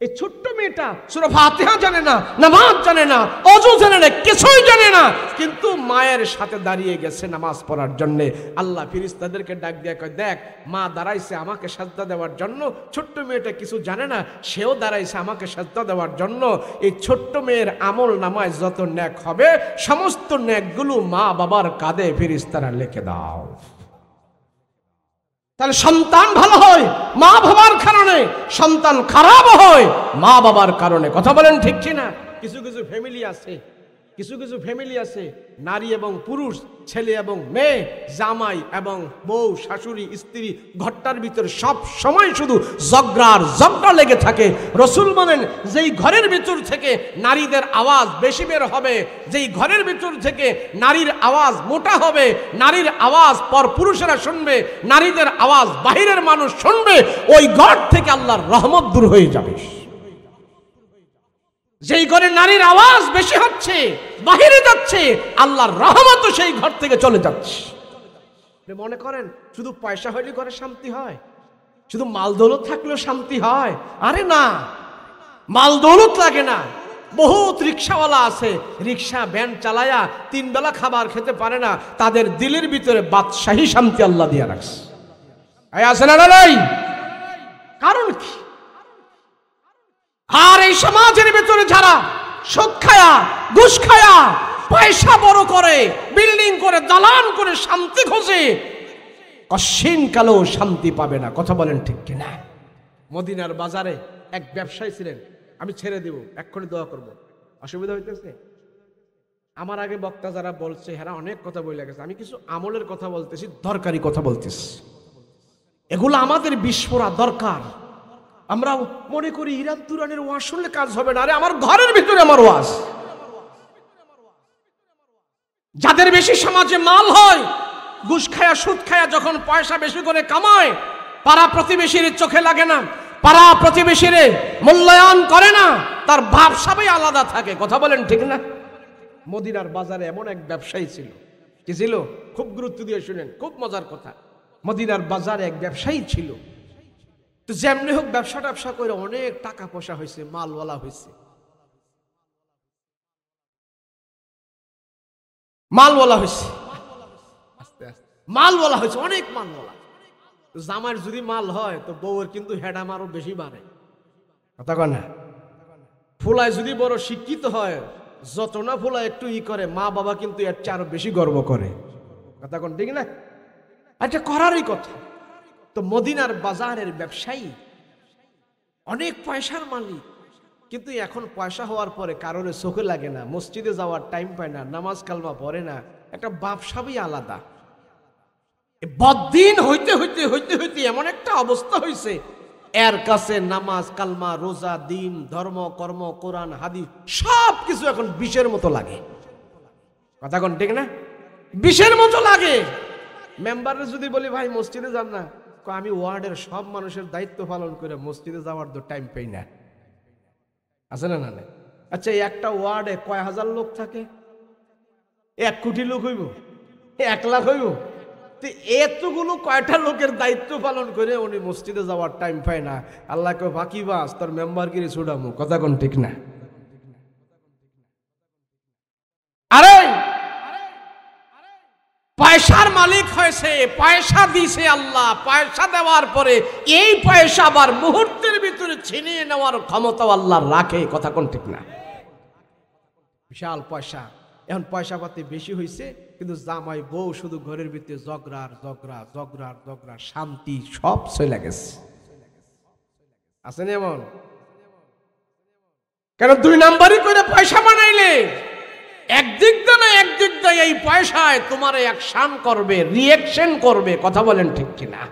এই ছোট্ট মেয়েটা সূরা ফাতিহা জানে না, নামাজ জানে না, ওযু জানে না, কিছুই জানে না, কিন্তু মায়ের সাথে দাঁড়িয়ে গেছে নামাজ পড়ার জন্য। আল্লাহ ফেরেশতাদেরকে ডাক দিয়ে কয়, দেখ মা দাঁড়াইছে আমাকে সাজদা দেওয়ার জন্য, ছোট্ট মেয়েটা কিছু জানে না, সেও দাঁড়াইছে আমাকে সাজদা দেওয়ার জন্য। এই ছোট্ট মেয়ের আমল নামায় যত নেক হবে, সমস্ত নেকগুলো মা বাবার কাঁধে ফেরেশতারা লিখে দাও। তাহলে সন্তান ভালো হয় মা বাবার কারণে, সন্তান খারাপ হয় মা বাবার কারণে। কথা বলেন ঠিক কিনা? কিছু কিছু ফ্যামিলি আছে নারী এবং পুরুষ, ছেলে এবং মেয়ে, জামাই এবং বউ, শাশুড়ি, স্ত্রী, ঘরটার ভিতরে সব সময় শুধু ঝগড়া লেগে থাকে। রাসূল বলেন, যেই ঘরের ভিতর থেকে নারীদের আওয়াজ বেশি বের হবে, যেই ঘরের ভিতর থেকে নারীর আওয়াজ মোটা হবে, নারীর আওয়াজ পর পুরুষেরা শুনবে, নারীদের আওয়াজ বাহিরের মানুষ শুনবে, ওই ঘর থেকে আল্লাহর রহমত দূর হয়ে যাবে। যেই ঘরে নারীর আওয়াজ বেশি হচ্ছে, বাহিরে যাচ্ছে, আল্লাহর রহমত সেই ঘর থেকে চলে যাচ্ছে। মনে করেন শুধু পয়সা হইলে ঘরে শান্তি হয়, শুধু মাল দৌলত থাকলেও শান্তি হয়? আরে না, মাল দৌলত লাগে না। বহুত রিক্সাওয়ালা আছে, রিক্সা ভ্যান চালায়া 3 বেলা খাবার খেতে পারে না, তাদের দিলের ভিতরে বাদশাহী শান্তি আল্লাহ দিয়া রাখছে। আছে না নাই? কারণ কি? আর এই সমাজের ভিতরে যারা সুদ খায়া, ঘুষ খায়া, পয়সা বড় করে, বিল্ডিং করে, দালান করে শান্তি খোঁজে, কশিন কালেও শান্তি পাবে না। কথা বলেন ঠিক কিনা? মদিনার বাজারে এক ব্যবসায়ী ছিলেন, আমি ছেড়ে দেব, এক্ষুনি দোয়া করব, অসুবিধা হইতেছে? আমার আগে বক্তা যারা বলছে এরা অনেক কথা বলে গেছে, আমি কিছু আমলের কথা বলতেছি, দরকারি কথা বলতেছি। এগুলো আমাদের বিস্ফোরা দরকার। আমরা মনে করি ইরান তুরানের ওয়াজ শুনলে কাজ হবে না। আরে আমার ঘরের ভিতরে আমার ওয়াজ। যাদের বেশি সমাজে মাল হয়, ঘুষ খায়া সুদ খায়া যখন পয়সা বেশি করে কামায়, পাড়া প্রতিবেশীর চোখে লাগে না, পাড়া প্রতিবেশীর মূল্যায়ন করে না, তার ভাব সবই আলাদা থাকে। কথা বলেন ঠিক না? মদিনার বাজারে এমন এক ব্যবসায়ী ছিল। কি ছিল? খুব গুরুত্ব দিয়ে শুনেন, খুব মজার কথা। মদিনার বাজারে এক ব্যবসায়ী ছিল। তো যেমনি হোক ব্যবসা করে অনেক টাকা পয়সা হয়েছে, মালওয়ালা হয়েছে, অনেক মালওয়ালা। জামার যদি মাল হয় তো বউয়ের কিন্তু হেডাম আরো বেশি বাড়ে। কথা কয় না? ফুলায় যদি বড় শিক্ষিত হয়, যত না ফুলায় একটু করে, মা বাবা কিন্তু এর চেয়ে আরো বেশি গর্ব করে। কথা কোন ঠিক না? আচ্ছা, করারই কথা। তো মদিনার বাজারের ব্যবসায়ী অনেক পয়সার মালিক, কিন্তু এখন পয়সা হওয়ার পরে কারোর চোখে লাগে না, মসজিদে যাওয়ার টাইম পায় না, নামাজ কালমা পড়ে না, একটা বাপসাবই আলাদা। বদিন হইতে হইতে হইতে হইতে এমন একটা অবস্থা হয়েছে, এর কাছে নামাজ কালমা রোজা দিন ধর্ম কর্ম কোরআন হাদিস সব কিছু এখন বিষের মতো লাগে। কথা কোন ঠিক না? বিষের মতো লাগে। মেম্বারে যদি বলি ভাই মসজিদে যান না, আমি ওয়ার্ডের সব মানুষের দায়িত্ব পালন করে মসজিদে যাওয়ার তো টাইম পাই না। আছে না? না। আচ্ছা, একটা ওয়ার্ডে কয় হাজার লোক থাকে? 1 কোটি লোক হইব? 1 লাখ হইব? এতগুলো কয়টা লোকের দায়িত্ব পালন করে উনি মসজিদে যাওয়ার টাইম পায় না। আল্লাহকে বাকি বাস তোর মেম্বারগিরি ছুড়ামু, কথা কোন ঠিক না? আরে পয়সার মালিক হয়েছে, পয়সা দিছে আল্লাহ, পয়সা দেওয়ার পরে এই পয়সা আবার মুহূর্তের ভিতরে ছিনিয়ে নেওয়ার ক্ষমতা আল্লাহ রাখে, কথা কোন ঠিক না? বিশাল পয়সা, এখন পয়সা পাতি বেশি হয়েছে, কিন্তু জামাই বউ শুধু ঘরের ভিতরে ঝগড়ার ঝগড়া ঝগড়ার ঝগড়া, শান্তি সব চলে গেছে। আছেন এমন? কেন দুই নাম্বারই করে পয়সা বানাইলে একদিক দিয়ে না একদিক দিয়ে এই পয়সায় তোমার অ্যাকশন করবে, রিঅ্যাকশন করবে, কথা বলেন ঠিক কিনা?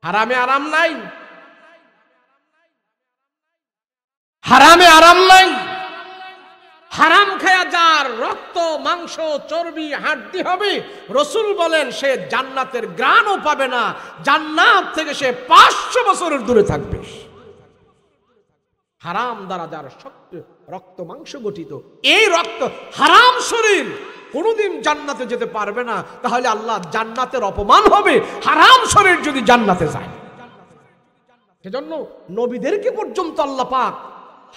হারামে আরাম নাই, হারামে আরাম নাই। হারাম খায়া যার রক্ত মাংস চর্বি হাড্ডি হবে, রসুল বলেন সে জান্নাতের ঘ্রাণও পাবে না, জান্নাত থেকে সে 500 বছরের দূরে থাকবে। হারাম দ্বারা যার রক্ত মাংস গঠিত, এই রক্ত হারাম শরীর কোনোদিন জান্নাতে যেতে পারবে না। তাহলে আল্লাহ জান্নাতের অপমান হবে হারাম শরীর যদি জান্নাতে যায়। সেজন্য নবীদেরকে পর্যন্ত আল্লাহ পাক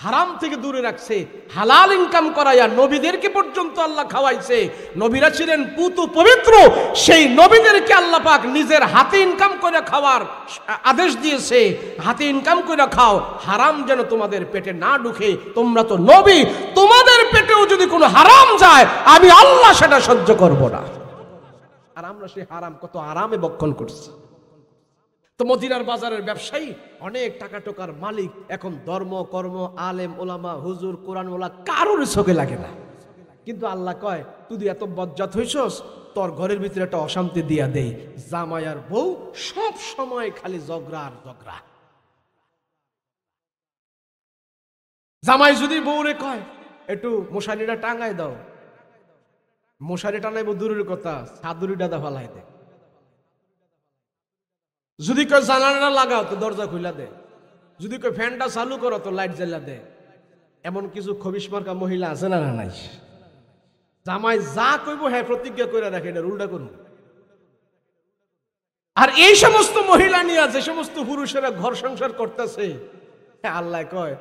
হারাম থেকে দূরে রাখছে, হালাল ইনকাম করাইয়া নবীদেরকে পর্যন্ত আল্লাহ খাওয়াইছে। নবীরা ছিলেন পুত পবিত্র, সেই নবীদেরকে আল্লাহ পাক নিজের হাতে ইনকাম করে খাওয়ার আদেশ দিয়েছে। হাতে ইনকাম করে খাও, হারাম যেন তোমাদের পেটে না ঢুকে। তোমরা তো নবী, তোমাদের পেটেও যদি কোনো হারাম যায় আমি আল্লাহ সেটা সহ্য করব না। আর আমরা সেই হারাম কত আরামে বক্ষণ করছি। তো মদিনার বাজারের ব্যবসায়ী অনেক টাকা টোকার মালিক, এখন ধর্ম কর্ম আলেম ওলামা হুজুর কোরআন ওলা কারোর চোখে লাগে না। কিন্তু আল্লাহ কয় তুই এত বজ্জাত হইছস, তোর ঘরের ভিতরে একটা অশান্তি দিয়া দেই। জামাই আর বউ সব সময় খালি ঝগড়া আর ঝগড়া। জামাই যদি বউরে কয় একটু মশারিটা টাঙাই দাও, মশারি টানাইব দূরের কথা, সাদুরি ডাদা ফালাই দেয়। যদি কেউ জানালা লাগাও তো দরজা খুলে দে, যদি কেউ ফ্যানটা চালু করো তো লাইট জ্বালা দে। এমন কিছু খবিশ মার্কা মহিলা আছে না? নাই। জামাই যা কইব হ্যাঁ প্রতিজ্ঞা করে রাখে, এটা উল্টা করুন। আর এই সমস্ত মহিলা নিয়ে যে সমস্ত পুরুষেরা ঘর সংসার করতেছে, আল্লাহ কয়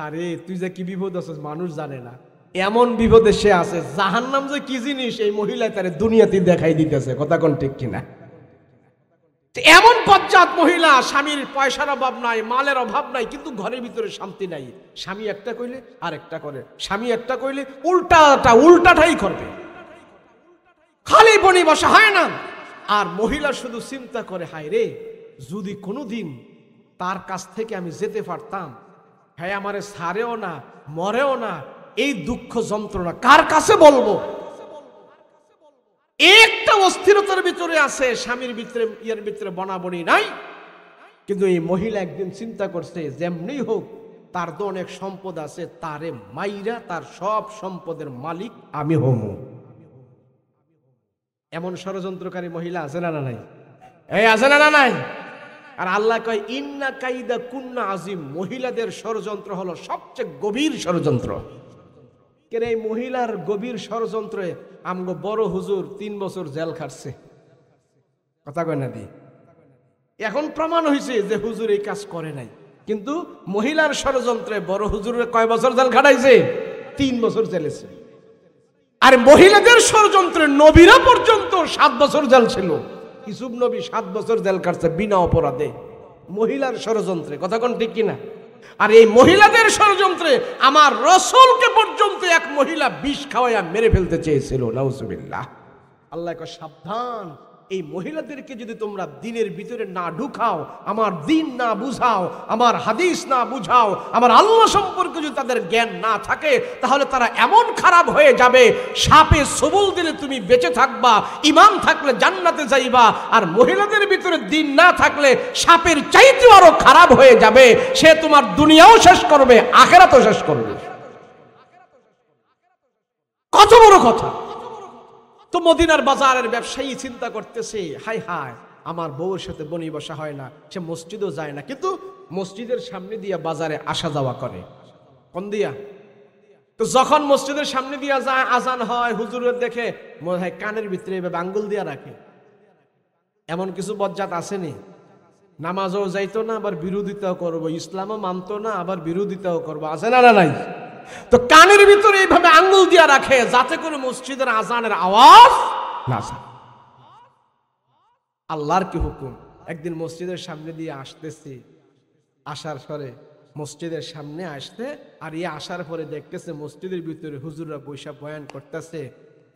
আরে তুই যে কি বিপদ আছিস মানুষ জানে না। এমন বিপদে সে আছে, জাহান্নাম যে কি জিনিস এই মহিলা তারে দুনিয়াতে দেখাই দিতেছে, কথা কোন ঠিক কিনা? এমন বজ্জাত মহিলা, স্বামীর পয়সার অভাব নাই, মালের অভাব নাই, কিন্তু ঘরের ভিতরে শান্তি নাই। স্বামী একটা কইলে আরেকটা করে, স্বামী একটা কইলে উল্টাটাই করবে, খালি বনি বসা হয় না। আর মহিলা শুধু চিন্তা করে হায় রে, যদি কোনোদিন তার কাছ থেকে আমি যেতে পারতাম, হ্যাঁ আমারে ছাড়েও না মরেও না, এই দুঃখ যন্ত্রণা কার কাছে বলবো? একটা অস্থিরতার ভিতরে আছে, স্বামীর ভিতরে ইয়ার ভিতরে বনাবনি নাই। কিন্তু এই মহিলা একদিন চিন্তা করছে যেমনি হোক তার তো অনেক সম্পদ আছে, তারে মাইরা তার সব সম্পদের মালিক আমি হমু। এমন ষড়যন্ত্রকারী মহিলা আছে না নাই? এই আছে না নাই? আর আল্লাহ কয় ইন্না কাইদা কুন্না আজিম, মহিলাদের ষড়যন্ত্র হলো সবচেয়ে গভীর ষড়যন্ত্র। কেন এই মহিলার গভীর ষড়যন্ত্রে আমগো বড় হুজুর 3 বছর জেল খাটছে, কথা কয় না দি। এখন প্রমাণ হয়েছে যে হুজুর এই কাজ করে নাই, কিন্তু মহিলার ষড়যন্ত্রে বড় হুজুরের কয় বছর জেল খাটাইছে? 3 বছর জেলেছে। আর মহিলাদের ষড়যন্ত্রে নবীরা পর্যন্ত 7 বছর জেল ছিল। ইউসুফ নবী 7 বছর জেল কাটছে বিনা অপরাধে, মহিলার ষড়যন্ত্রে, কথা কোন ঠিক কিনা? আর এই মহিলাদের ষড়যন্ত্রে আমার রাসূলকে পর্যন্ত এক মহিলা বিষ খাওয়াইয়া মেরে ফেলতে চেয়েছিল, নাউজুবিল্লাহ। আল্লাহ কয় সাবধান, এই মহিলাদেরকে যদি তোমরা দিনের ভিতরে না ঢুকাও, আমার দিন না বুঝাও, আমার হাদিস না বুঝাও, আমার আল্লাহ সম্পর্কে যদি তাদের জ্ঞান না থাকে, তাহলে তারা এমন খারাপ হয়ে যাবে, সাপে সবল দিলে তুমি বেঁচে থাকবা, ঈমান থাকলে জান্নাতে যাইবা। আর মহিলাদের ভিতরে দিন না থাকলে সাপের চাইতেও আরো খারাপ হয়ে যাবে, সে তোমার দুনিয়াও শেষ করবে, আখিরাতও শেষ করবে। কত বড় কথা! তো মদিনার বাজারের ব্যবসায়ী চিন্তা করতেছে হাই হাই আমার বউর সাথে বনি বসা হয় না, সে মসজিদও যায় না, কিন্তু মসজিদের সামনে দিয়ে বাজারে আসা যাওয়া করে। কোন দিয়া? তো যখন মসজিদের সামনে দিয়ে যায় আজান হয়, হুজুরের দেখে মনে হয় কানের ভিতরে এভাবে আঙ্গুল দিয়ে রাখে। এমন কিছু বজ্জাত আসেনি, নামাজও যাইতো না আবার বিরোধিতাও করবো, ইসলামও মানতো না আবার বিরোধিতাও করবো, আছে না নাই? তো কানের ভিতরে এইভাবে আঙ্গুল দিয়ে রাখে যাতে করে মসজিদের আজানের আওয়াজ না যায়। আল্লাহর কি হুকুম, একদিন মসজিদের সামনে দিয়ে আসতেছি, আসার পরে মসজিদের সামনে আসতে আর আসার পরে দেখতেছে মসজিদের ভিতরে হুজুররা বৈশা বয়ান করতেছে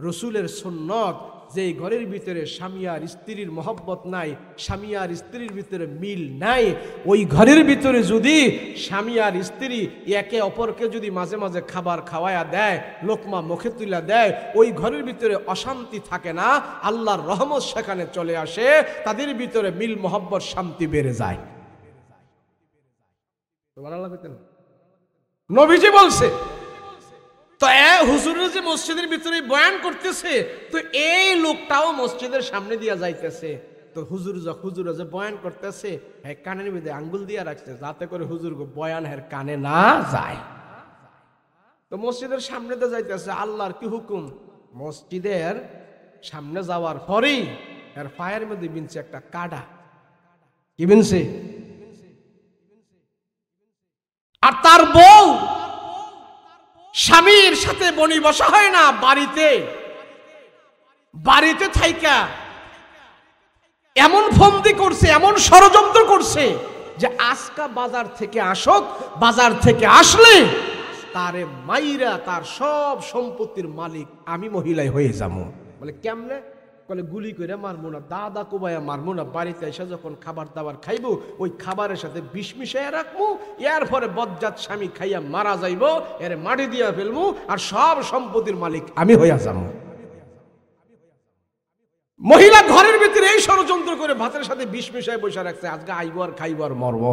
রসুলের সুন্নত, যে ঘরের ভিতরে স্বামী আর স্ত্রীর মহব্বত নাই, স্বামী আর স্ত্রীর ভিতরে মিল নাই, ওই ঘরের ভিতরে যদি স্বামী আর স্ত্রী একে অপরকে যদি মাঝে মাঝে খাবার খাওয়ায়া দেয়, লোকমা মুখে তুলে দেয়, ওই ঘরের ভিতরে অশান্তি থাকে না, আল্লাহর রহমত সেখানে চলে আসে, তাদের ভিতরে মিল মহব্বত শান্তি বেড়ে যায়। নবীজি বলছে। তো হুজুরের যে মসজিদের ভিতরে বয়ান করতেছে, তো এই লোকটাও মসজিদের সামনে দিয়া যাইতেছে, তো হুজুর যে বয়ান করতেছে হ্যাঁ কানের মধ্যে আঙ্গুল দিয়া রাখছে যাতে করে হুজুর বয়ান হ্যাঁ কানে না যায়। তো মসজিদের সামনে দিয়ে যাইতেছে, আল্লাহর কি হুকুম, মসজিদের সামনে যাওয়ার পরেই এর পায়ের মধ্যে বিনছে একটা কাটা। কি বিনছে? আর তার বউ স্বামীর সাথে বনি বসা হয় না, বাড়িতে থাইকা এমন ফন্দি করছে, এমন ষড়যন্ত্র করছে যে আজকা বাজার থেকে আসুক, বাজার থেকে আসলে তারে মাইরা তার সব সম্পত্তির মালিক আমি মহিলাই হয়ে যাবো। বলে কেমনে? বলে গুলি করে মারবো না, দাদা কুবাইয়া মারবো না, বাড়িতে এসে যখন খাবার দাবার খাইবো ওই খাবারের সাথে বিষ মিশাইয়া রাখবো, এর পরে বজ্জাত স্বামী খাইয়া মারা যাইব, এর মাটি দিয়া ফেলবো, আর সব সম্পত্তির মালিক আমি হইয়া যাবো। মহিলা ঘরের ভিতরে এই ষড়যন্ত্র করে ভাতের সাথে বিষ মিশায় বসে রাখছে, আজকে আইব আর খাইব আর মরব।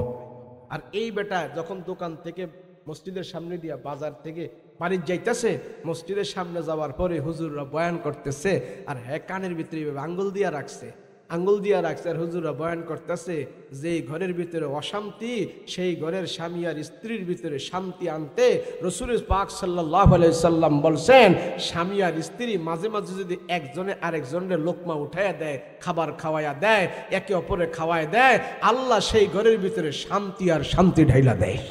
আর এই বেটা যখন দোকান থেকে মসজিদের সামনে দিয়া বাজার থেকে বাড়ির যাইতেছে, মসজিদের সামনে যাওয়ার পরে হুজুররা বয়ান করতেছে আর হ্যাঁ কানের ভিতরে আঙ্গুল দিয়া রাখছে আর হুজুররা বয়ান করতেছে যে ঘরের ভিতরে অশান্তি, সেই ঘরের স্বামী আর স্ত্রীর ভিতরে শান্তি আনতে রাসূল পাক সাল্লাল্লাহু আলাইহি সাল্লাম বলছেন, স্বামী আর স্ত্রী মাঝে মাঝে যদি একজনে আরেকজনের লোকমা উঠাইয়া দেয়, খাবার খাওয়াইয়া দেয়, একে অপরে খাওয়ায় দেয়, আল্লাহ সেই ঘরের ভিতরে শান্তি আর শান্তি ঢাইলা দেয়।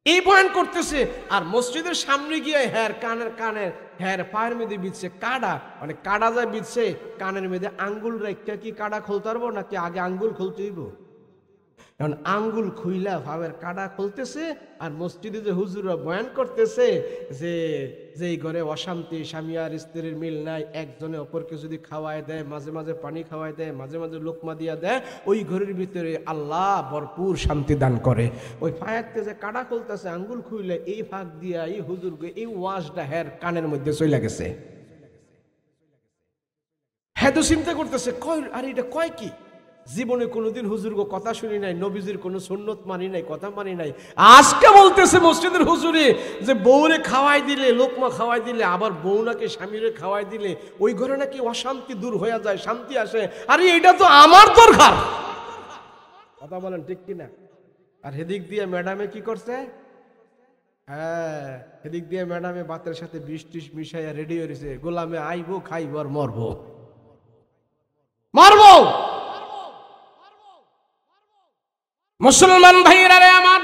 এই বয়ান করতেছে আর মসজিদের সামনে গিয়ে হ্যার পায়ের মধ্যে বিচ্ছে কাটা, মানে কাটা যায় বিচ্ছে কানের মধ্যে আঙ্গুল রেখা, কি কাটা খুলতে পারবো নাকি আগে আঙ্গুল খুলতে হইব? এখন আঙ্গুল খুইলা ভাবের কাটা খুলতেছে আর মসজিদে যে হুজুররা বয়ান করতেছে যে যেই ঘরে অশান্তি, স্বামী আর স্ত্রীর মিল নাই, একজনে অপরকে যদি খাওয়ায় দেয়, মাঝে মাঝে পানি খাওয়ায় দেয়, মাঝে মাঝে লোকমা দিয়া দেয়, ওই ঘরের ভিতরে আল্লাহ ভরপুর শান্তি দান করে। ওই ফায়ারতে যে কাটা খুলতেছে আঙ্গুল খুইলে এই ফাঁক দিয়া এই হুজুরকে এই ওয়াজটা হ্যার কানের মধ্যে চলে গেছে। হ্যাঁ তো চিন্তা করতেছে কয় আর এটা কয় কি, জীবনে কোনোদিন হুজুরকে কথা শুনি নাই, নবীজির কোনো সুন্নত মানি নাই, কথা মানি নাই, আজকে বলতেছে মসজিদের হুজুরে যে বউরে খাওয়াই দিলে, লোকমা খাওয়াই দিলে, আবার বউ নাকি স্বামীরে খাওয়াই দিলে ওই ঘরে নাকি অশান্তি দূর হয়ে যায়, শান্তি আসে। আরে এটা তো আমার দরকার, কথা বলেন ঠিক কিনা? আর হেদিক দিয়ে ম্যাডামে কি করছে, হ্যাঁ হেদিক দিয়ে ম্যাডামে বাতের সাথে বিষ টিষ মিশাইয়া রেডি হয়েছে, গোলামে আইবো খাইবো আর মরবো। মুসলমান ভাইরা রে আমার,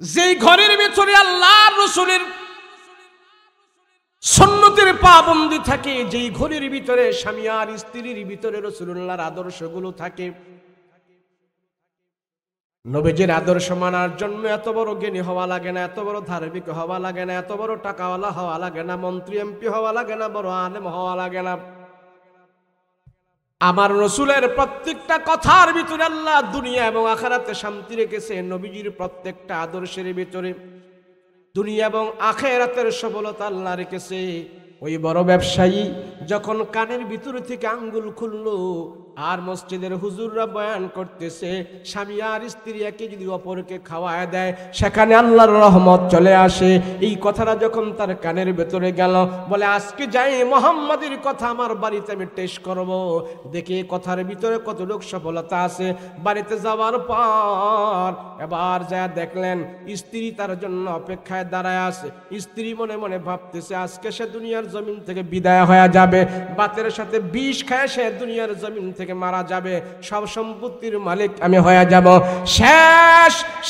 যেই ঘরের ভিতরে আল্লাহর রাসূলের সুন্নতের পাবন্দি থাকে, যেই ঘরের ভিতরে স্বামী আর স্ত্রীর ভিতরে রাসূলুল্লাহর আদর্শগুলো থাকে, নবীজির আদর্শ মানার জন্য এত বড় জ্ঞানী হওয়া লাগে না, এত বড় ধার্মিক হওয়া লাগে না, এত বড় টাকাওয়ালা হওয়া লাগে না, মন্ত্রী এমপি হওয়া লাগে না, বড় আলেম হওয়া লাগে না। আমার রাসূলের প্রত্যেকটা কথার ভিতরে আল্লাহ দুনিয়া এবং আখিরাতে শান্তি রেখেছে। নবীজির প্রত্যেকটা আদর্শের ভিতরে দুনিয়া এবং আখিরাতের সফলতা আল্লাহ রেখেছে। ওই বড় ব্যবসায়ী যখন কানের ভিতর থেকে আঙ্গুল খুললো, আর মসজিদের হুজুররা বয়ান করতেছে স্বামী আর স্ত্রী একে যদি অপরকে খাওয়ায় দেয় সেখানে আল্লাহর রহমত চলে আসে। এই কথাটা যখন তার কানের ভেতরে গেল, বলে আজকে যাই মুহাম্মাদের কথা আমার বাড়িতে আমি টেস্ট করব, দেখি কথার ভিতরে কতটুকু সফলতা আছে। বাড়িতে যাওয়ার পর এবার যা দেখলেন স্ত্রী তার জন্য অপেক্ষায় দাঁড়ায় আছে। স্ত্রী মনে মনে ভাবতেছে আজকে সে দুনিয়ার জমিন থেকে বিদায় হয়ে যাবে, বাতের সাথে বিষ খায় সে দুনিয়ার জমিন থেকে মারা যাবে, সব সম্পত্তির মালিক আমি হয়ে যাব।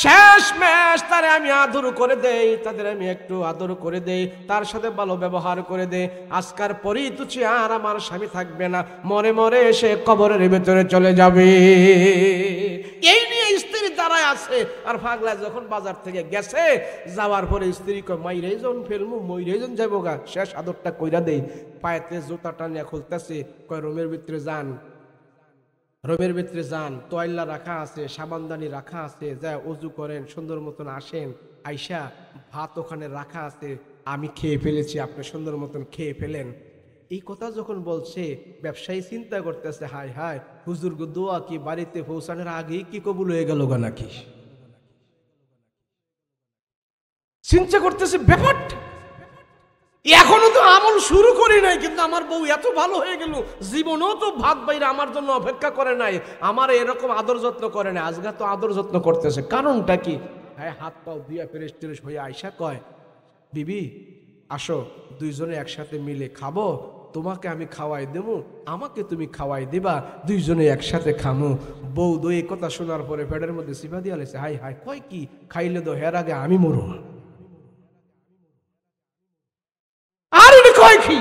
শেষ ম্যাচ তারে আমি আদর করে দেই, তাদের আমি একটু আদর করে দেই, তার সাথে ভালো ব্যবহার করে দেই। আজকার পরেই তুচি আর আমার স্বামী থাকবে না, মরে মরে এসে কবরের ভেতরে চলে যাবে। এই নিয়ে স্ত্রী দাঁড়ায় আছে। আর পাগলা যখন বাজার থেকে গেছে, যাওয়ার পরে স্ত্রী কয় মাইরে যখন ফেলমু মইরে যখন যাবো গা, শেষ আদরটা কইরা দেই। পায়েতে জুতাটা নিয়ে খুলতেছে, কয় রুমের ভিতরে যান, রুমের ভিতরে যান, তোয়াল্লা রাখা আছে, সাবানদানি রাখা আছে, যা অজু করেন, সুন্দর মতন আসেন, আইসা ভাত ওখানে রাখা আছে, আমি খেয়ে ফেলেছি, আপনি সুন্দর মতন খেয়ে ফেলেন। এই কথা যখন বলছে, ব্যবসায়ী চিন্তা করতেছে হায় হায় হুজুর গো দোয়া কি বাড়িতে পৌঁছানোর আগেই কি কবুল হয়ে গেল গা নাকি। চিন্তা করতেছে ব্যাপারটা এখনো তো আমল শুরু করি নাই, কিন্তু আমার বউ এত ভালো হয়ে গেল, জীবনেও তো ভাত বাইরে আমার জন্য অপেক্ষা করে নাই, আমার এরকম আদর যত্ন করে নাই, আজকে তো আদর যত্ন করতেছে। কারণটা কি? হ্যাঁ, হাত পাও দিয়া ফ্রেশ ট্রেশ হয়ে আয়সা কয় বিবি আসো দুইজনে একসাথে মিলে খাবো, তোমাকে আমি খাওয়াই দেবো, আমাকে তুমি খাওয়াই দিবা, দুইজনে একসাথে খামু। বউ দো এই কথা শোনার পরে পেটের মধ্যে সিপা দিয়া লেছে, হাই হাই কয় কি খাইলে তো হের আগে আমি মরুম। আর উনি কয় কি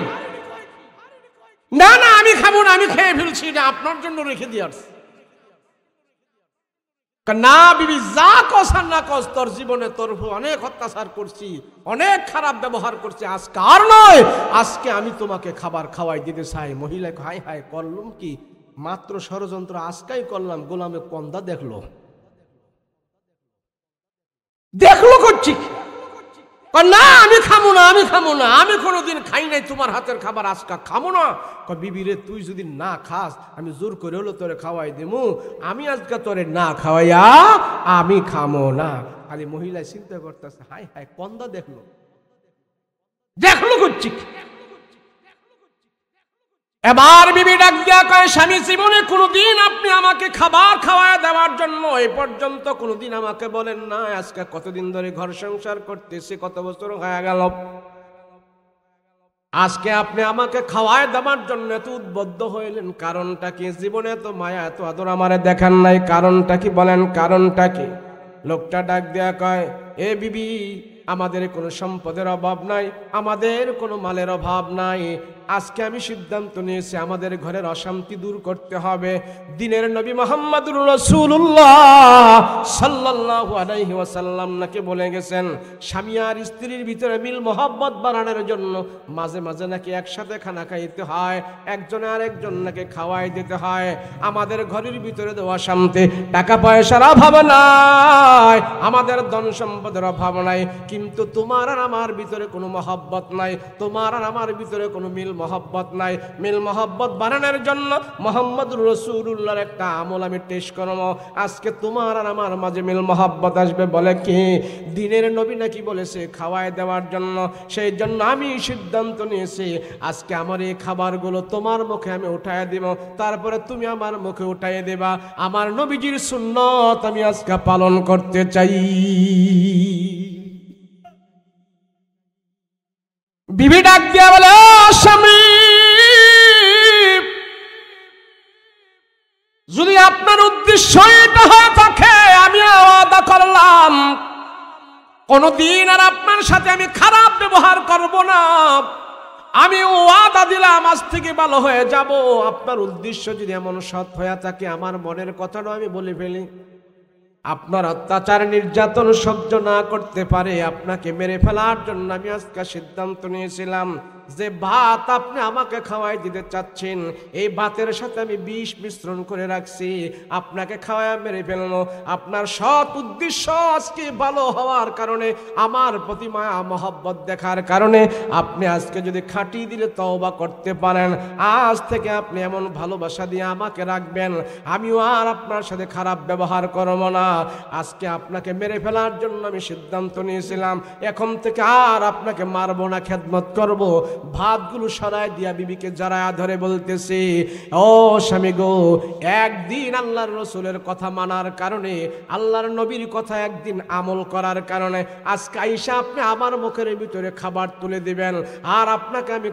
না না আমি খাবো না, আমি খেয়ে ফেলছি, এটা আপনার জন্য রেখে দিয়ে আসছি। না বিবি যা কস আর না কস, তোর জীবনে তোর অনেক অত্যাচার করছি, অনেক খারাপ ব্যবহার করছি, আজকে আর নয়, আজকে আমি তোমাকে খাবার খাওয়াই দিতে চাই। মহিলা হাই হাই করলাম কি, মাত্র ষড়যন্ত্র আজকাই করলাম, গোলামে কন্দা দেখলো করছি না আমি খামো না, আমি খামো না, আমি কোনোদিন খাই নাই তোমার হাতের খাবার, আজকা খামো না। বিবিরে তুই যদি না খাস আমি জোর করে হলো তোরে খাওয়াই দেবো, আমি আজকে তোরে না খাওয়াইয়া আমি খামো না। খালি মহিলা চিন্তা করতেছে হাই হাই কন্দা দেখলো করছি। এবার বিবি ডাক দিয়া কয় স্বামী জীবনে কোনোদিন আপনি আমাকে খাবার খাওয়ায় দেওয়ার জন্য এই পর্যন্ত কোনোদিন আমাকে বলেন না, আজকে কতদিন ধরে ঘর সংসার করতেছি, কত বছর হয়ে গেল, আজকে আপনি আমাকে খাওয়ায় দেওয়ার জন্য এত উদ্বুদ্ধ হইলেন, কারণটা কি? জীবনে এত মায়া এত আদর আমারে দেখান নাই, কারণটা কি বলেন, কারণটা কি? লোকটা ডাক দেয়া কয় এ বিবি আমাদের কোনো সম্পদের অভাব নাই, আমাদের কোনো মালের অভাব নাই, আজকে আমি সিদ্ধান্ত নিয়েছি আমাদের ঘরের অশান্তি দূর করতে হবে। দিনের নবী মুহাম্মদুর রাসূলুল্লাহ সাল্লাল্লাহু আলাইহি ওয়াসাল্লাম নাকি বলে গেছেন স্বামী আর স্ত্রীর ভিতরে মিল মহব্বত বাড়ানোর জন্য মাঝে মাঝে নাকি একসাথে খানা খাইতে হয়, একজন আর একজন নাকি খাওয়াই দিতে হয়। আমাদের ঘরের ভিতরে দেওয়া শান্তি, টাকা পয়সার অভাব নাই, আমাদের ধন সম্পদের অভাব নাই, কিন্তু তোমার আর আমার ভিতরে কোনো মহব্বত নাই, তোমার আর আমার ভিতরে কোনো মিল মহব্বত নাই। মিল মহব্বত বানানোর জন্য মুহাম্মদুর রাসূলুল্লাহর একটা আমল আমি টেস্ট করব, আজকে তোমার আর আমার মাঝে মিল মহব্বত আসবে। বলে কি? দিনের নবী নাকি বলেছে খাওয়ায় দেওয়ার জন্য, সেই জন্য আমি সিদ্ধান্ত নিয়েছি আজকে আমার এই খাবারগুলো তোমার মুখে আমি উঠায় দিব, তারপরে তুমি আমার মুখে উঠায় দেবা। আমার নবীজির সুন্নত আমি আজকে পালন করতে চাই। বিবি ডাক দিয়া বলে স্বামী যদি আপনার উদ্দেশ্য এটা হয়ে থাকে, আমি ওয়াদা করলাম কোনদিন আর আপনার সাথে আমি খারাপ ব্যবহার করব না, আমি ওয়াদা দিলাম আজ থেকে ভালো হয়ে যাব। আপনার উদ্দেশ্য যদি এমন সৎ হয়ে থাকে, আমার মনের কথাটা আমি বলে ফেলি, আপনার অত্যাচার নির্যাতন সহ্য না করতে পারে আপনাকে মেরে ফেলার জন্য আমি আজকে সিদ্ধান্ত নিয়েছিলাম। যে ভাত আপনি আমাকে খাওয়াই দিতে চাচ্ছেন, এই ভাতের সাথে আমি বিষ মিশ্রণ করে রাখছি, আপনাকে খাওয়াই মেরে ফেলবো। আপনার সৎ উদ্দেশ্য আজকে ভালো হওয়ার কারণে, আমার প্রতি মায়া মহব্বত দেখার কারণে আপনি আজকে যদি খাঁটি দিলে তওবা করতে পারেন, আজ থেকে আপনি এমন ভালোবাসা দিয়ে আমাকে রাখবেন, আমিও আর আপনার সাথে খারাপ ব্যবহার করব না। আজকে আপনাকে মেরে ফেলার জন্য আমি সিদ্ধান্ত নিয়েছিলাম, এখন থেকে আর আপনাকে মারবো না, খেদমত করব। ভাতগুলো সরাই দিয়া বিবিকে জড়ায়া ধরে বলতেছি, ও স্বামী গো, একদিন আল্লাহর রসুলের কথা মানার কারণে, আল্লাহর নবীর কথা একদিন আমল করার কারণে আজকে আইসা আপনি আমার মুখের ভিতরে খাবার তুলে দিবেন, আর আপনাকে আমি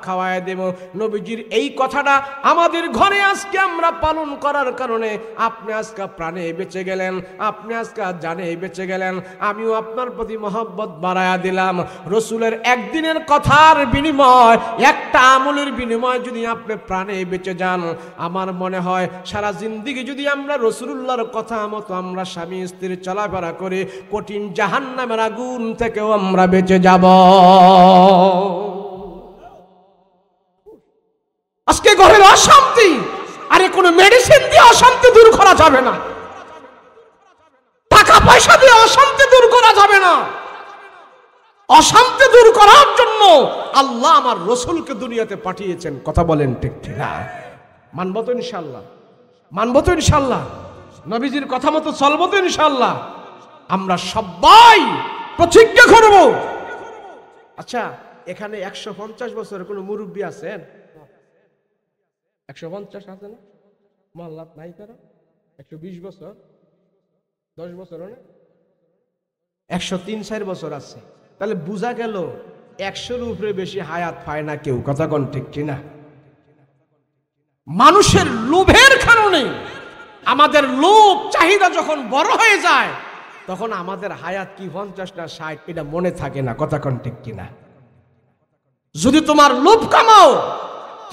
খাওয়ায় দেব। নবীজির এই কথাটা আমাদের ঘরে আজকে আমরা পালন করার কারণে আপনি আজকে প্রাণে বেঁচে গেলেন, আপনি আজকে জানে বেঁচে গেলেন, আমিও আপনার প্রতি মহব্বত বাড়ায়া দিলাম। রসুলের একদিনের কথার বিনিময়, একটা আমলের বিনিময় যদি আপনি প্রাণে বেঁচে যান, আমার মনে হয় সারা জিন্দেগি যদি আমরা রসুলুল্লাহর কথা মতো আমরা স্বামী স্ত্রীর চলাফেরা করে কঠিন জাহান্নামের আগুন থেকেও আমরা বেঁচে যাব। আজকে ঘরের অশান্তি, আরে কোনো মেডিসিন দিয়ে অশান্তি দূর করা যাবে না, টাকা পয়সা দিয়ে অশান্তি দূর করা যাবে না। অশান্তি দূর করার জন্য আল্লাহ আমার রসুলকে দুনিয়াতে পাঠিয়েছেন। কথা বলেন ঠিক না? মানবো তো ইনশাল্লাহ, মানবো তো ইনশাল্লাহ, নবীজির কথা মতো চলবো তো ইনশাল্লাহ। আমরা সবাই প্রতিজ্ঞা করব। আচ্ছা, এখানে 150 বছরের কোন মুরব্বী আছেন? 150 আছে না? মহল্লাত নাই কারো? 120 বছর, 10 বছর না, 103-4 বছর আছে। তাহলে বোঝা গেল 100-এর উপরে বেশি হায়াত পায় না কেউ। কথা কোন ঠিক কিনা? মানুষের লোভের কারণে, আমাদের লোভ চাহিদা যখন বড় হয়ে যায়, তখন আমাদের হায়াত কি 50 না 60 এটা মনে থাকে না। কথা কোন ঠিক কিনা? যদি তোমার লোভ কামাও,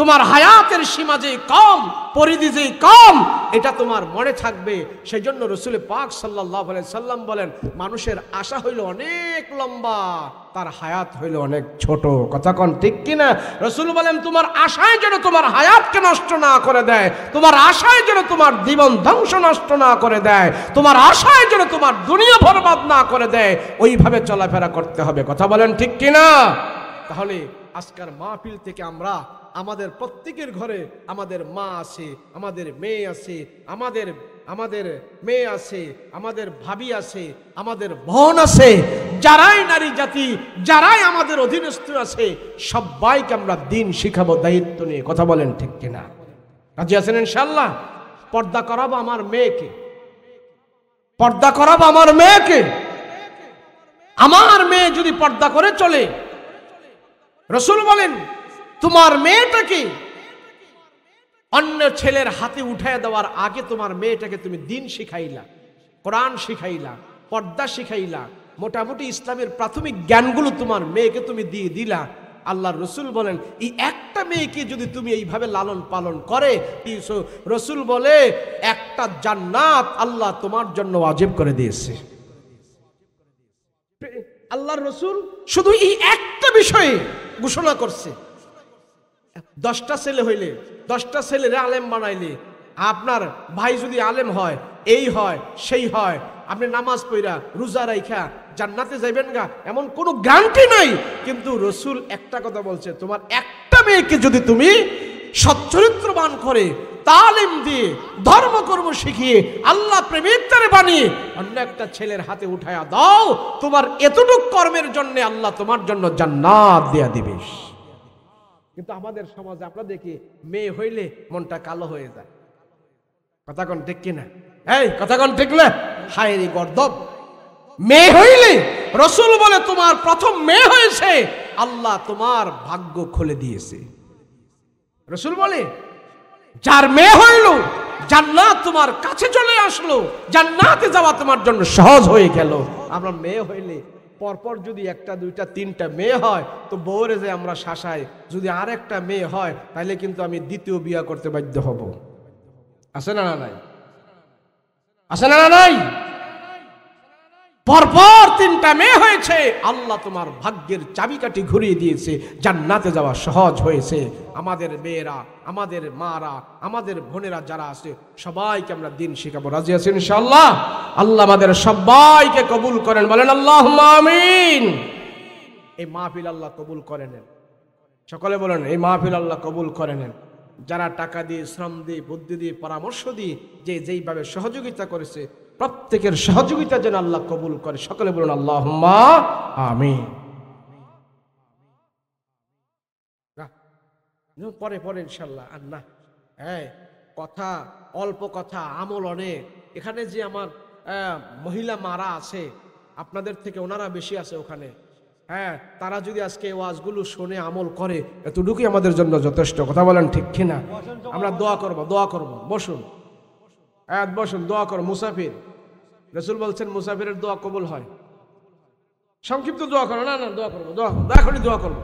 তোমার হায়াতের সীমা যে কম, পরিধি যে কম, এটা তোমার মনে থাকবে। সেই জন্য রসুল পাক সাল্লাল্লাহু আলাইহি সাল্লাম বলেন, মানুষের আশা হইল অনেক লম্বা, তার হায়াত হইল অনেক ছোট। কথা কোন ঠিক কিনা? রসুল বলেন, তোমার আশায় যেন তোমার হায়াতকে নষ্ট না করে দেয়, তোমার আশায় যেন তোমার জীবন ধ্বংস নষ্ট না করে দেয়, তোমার আশায় যেন তোমার দুনিয়া বরবাদ না করে দেয়, ওইভাবে চলাফেরা করতে হবে। কথা বলেন ঠিক কিনা? তাহলে আজকের মাহফিল থেকে আমরা আমাদের প্রত্যেকের ঘরে আমাদের মা আছে, আমাদের মেয়ে আছে, আমাদের মেয়ে আছে, আমাদের ভাবি আছে, আমাদের বোন আছে, যারাই নারী জাতি, যারাই আমাদের অধীনস্থ আছে, সবাইকে আমরা দিন শিখাবো দায়িত্ব নিয়ে। কথা বলেন ঠিক কিনা? রাজি আছেন ইনশাআল্লাহ? পর্দা করাবো আমার মেয়েকে, পর্দা করাবো আমার মেয়েকে। আমার মেয়ে যদি পর্দা করে চলে, রসুল বলেন, তোমার মেয়েটাকে অন্য ছেলের হাতে উঠায় দেওয়ার আগে তোমার মেয়েটাকে তুমি দিন শিখাইলা, কোরআন শিখাইলা, পর্দা শিখাইলা, মোটামুটি ইসলামের প্রাথমিক জ্ঞানগুলো তোমার মেয়েকে তুমি দিয়ে দিলা। আল্লাহর রসুল বলেন, এই একটা মেয়েকে যদি তুমি এইভাবে লালন পালন করে, রসুল বলে একটা জান্নাত আল্লাহ তোমার জন্য ওয়াজিব করে দিয়েছে। আল্লাহর রসুল শুধু এই একটা বিষয়ে ঘোষণা করছে। 10টা ছেলে হইলে, 10টা ছেলেরা আলেম বানাইলে, আপনার ভাই যদি আলেম হয়, এই হয় সেই হয়, আপনি নামাজ পড়া রোজা রাইখা জান্নাতে যাইবেন গা, এমন কোনো গ্যারান্টি নাই। কিন্তু রসুল একটা কথা বলছে, তোমার একটা মেয়েকে যদি তুমি সচ্চরিত্রবান করে, তালিম দিয়ে, ধর্মকর্ম শিখিয়ে, আল্লাহ প্রেমিকতারে বানিয়ে অন্য একটা ছেলের হাতে উঠায়া দাও, তোমার এতটুক কর্মের জন্য আল্লাহ তোমার জন্য জান্নাত দেয়া দিবে। কিন্তু আমাদের সমাজে আমরা দেখি, মেয়ে হইলে মনটা কালো হয়ে যায়। কথা কোন ঠিক কিনা? এই কথা কোন ঠিক না? হায়রি গর্দব। মেয়ে হইলে রসুল বলে, তোমার প্রথম মেয়ে হয়েছে, আল্লাহ তোমার ভাগ্য খুলে দিয়েছে। রসুল বলে, যার মেয়ে হইল, জান্নাত তোমার কাছে চলে আসলো, জান্নাতে যাওয়া তোমার জন্য সহজ হয়ে গেল। আমরা মেয়ে হইলে পরপর যদি 1টা 2টা 3টা মেয়ে হয়, তো বউরে যে আমরা শাসাই, যদি আর একটা মেয়ে হয় তাহলে কিন্তু আমি দ্বিতীয় বিয়া করতে বাধ্য হব। আছে না নাই? আছে না নাই? পরপর 3টা মেয়ে হয়েছে, আল্লাহ তোমার ভাগ্যের চাবিকাঠি ঘুরিয়ে দিয়েছে, জান্নাতে যাওয়া সহজ হয়েছে। আমাদের মেয়েরা, আমাদের মারা, আমাদের বোনেরা যারা আছে সবাইকে আমরা দিন শিখাবো, রাজি আছি ইনশাআল্লাহ? আল্লাহ আমাদের সবাইকে কবুল করেন, বলেন আল্লাহুম্মা আমিন। এই মাহফিল আল্লাহ কবুল করে নেন, সকলে বলেন এই মাহফিল আল্লাহ কবুল করে নেন। যারা টাকা দিয়ে, শ্রম দিয়ে, বুদ্ধি দিয়ে, পরামর্শ দিয়ে যে যেইভাবে সহযোগিতা করেছে, প্রত্যেকের সহযোগিতা যেন আল্লাহ কবুল করে, সকলে বলুন আল্লাহুম্মা আমিন। পরে পরে ইনশাল্লাহ। আর না, হ্যাঁ, কথা অল্প, কথা আমল অনেক। এখানে যে আমার মহিলা মারা আছে, আপনাদের থেকে ওনারা বেশি আছে ওখানে, হ্যাঁ, তারা যদি আজকে ওয়াজগুলো শুনে আমল করে, এতটুকুই আমাদের জন্য যথেষ্ট। কথা বলেন ঠিক কিনা? আমরা দোয়া করব, দোয়া করব। বসুন, বসুন, দোয়া করো। মুসাফির, রাসূল বলছেন মুসাফিরের দোয়া কবুল হয়। সংক্ষিপ্ত দোয়া করো। না না, দোয়া করবো, দোয়া এখনই দোয়া করবো,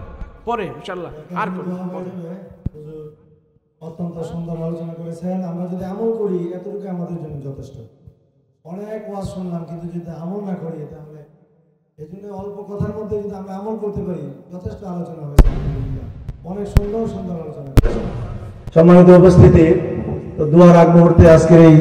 পরে ইনশাআল্লাহ আর করবো। অত্যন্ত সুন্দর আলোচনা করেছেন। আমরা যদি আমল করি এতটুকু আমাদের জন্য যথেষ্ট। অনেক ওয়াজ শুনলাম, কিন্তু যদি আমল না করি তাহলে এই জন্য অল্প কথার মধ্যে যদি আমরা আমল করতে পারি, যথেষ্ট আলোচনা হয়েছে। অনেক সুন্দর সুন্দর আলোচনা। সম্মানিত উপস্থিতি, তো দোয়ার আগ মুহূর্তে আজকের এই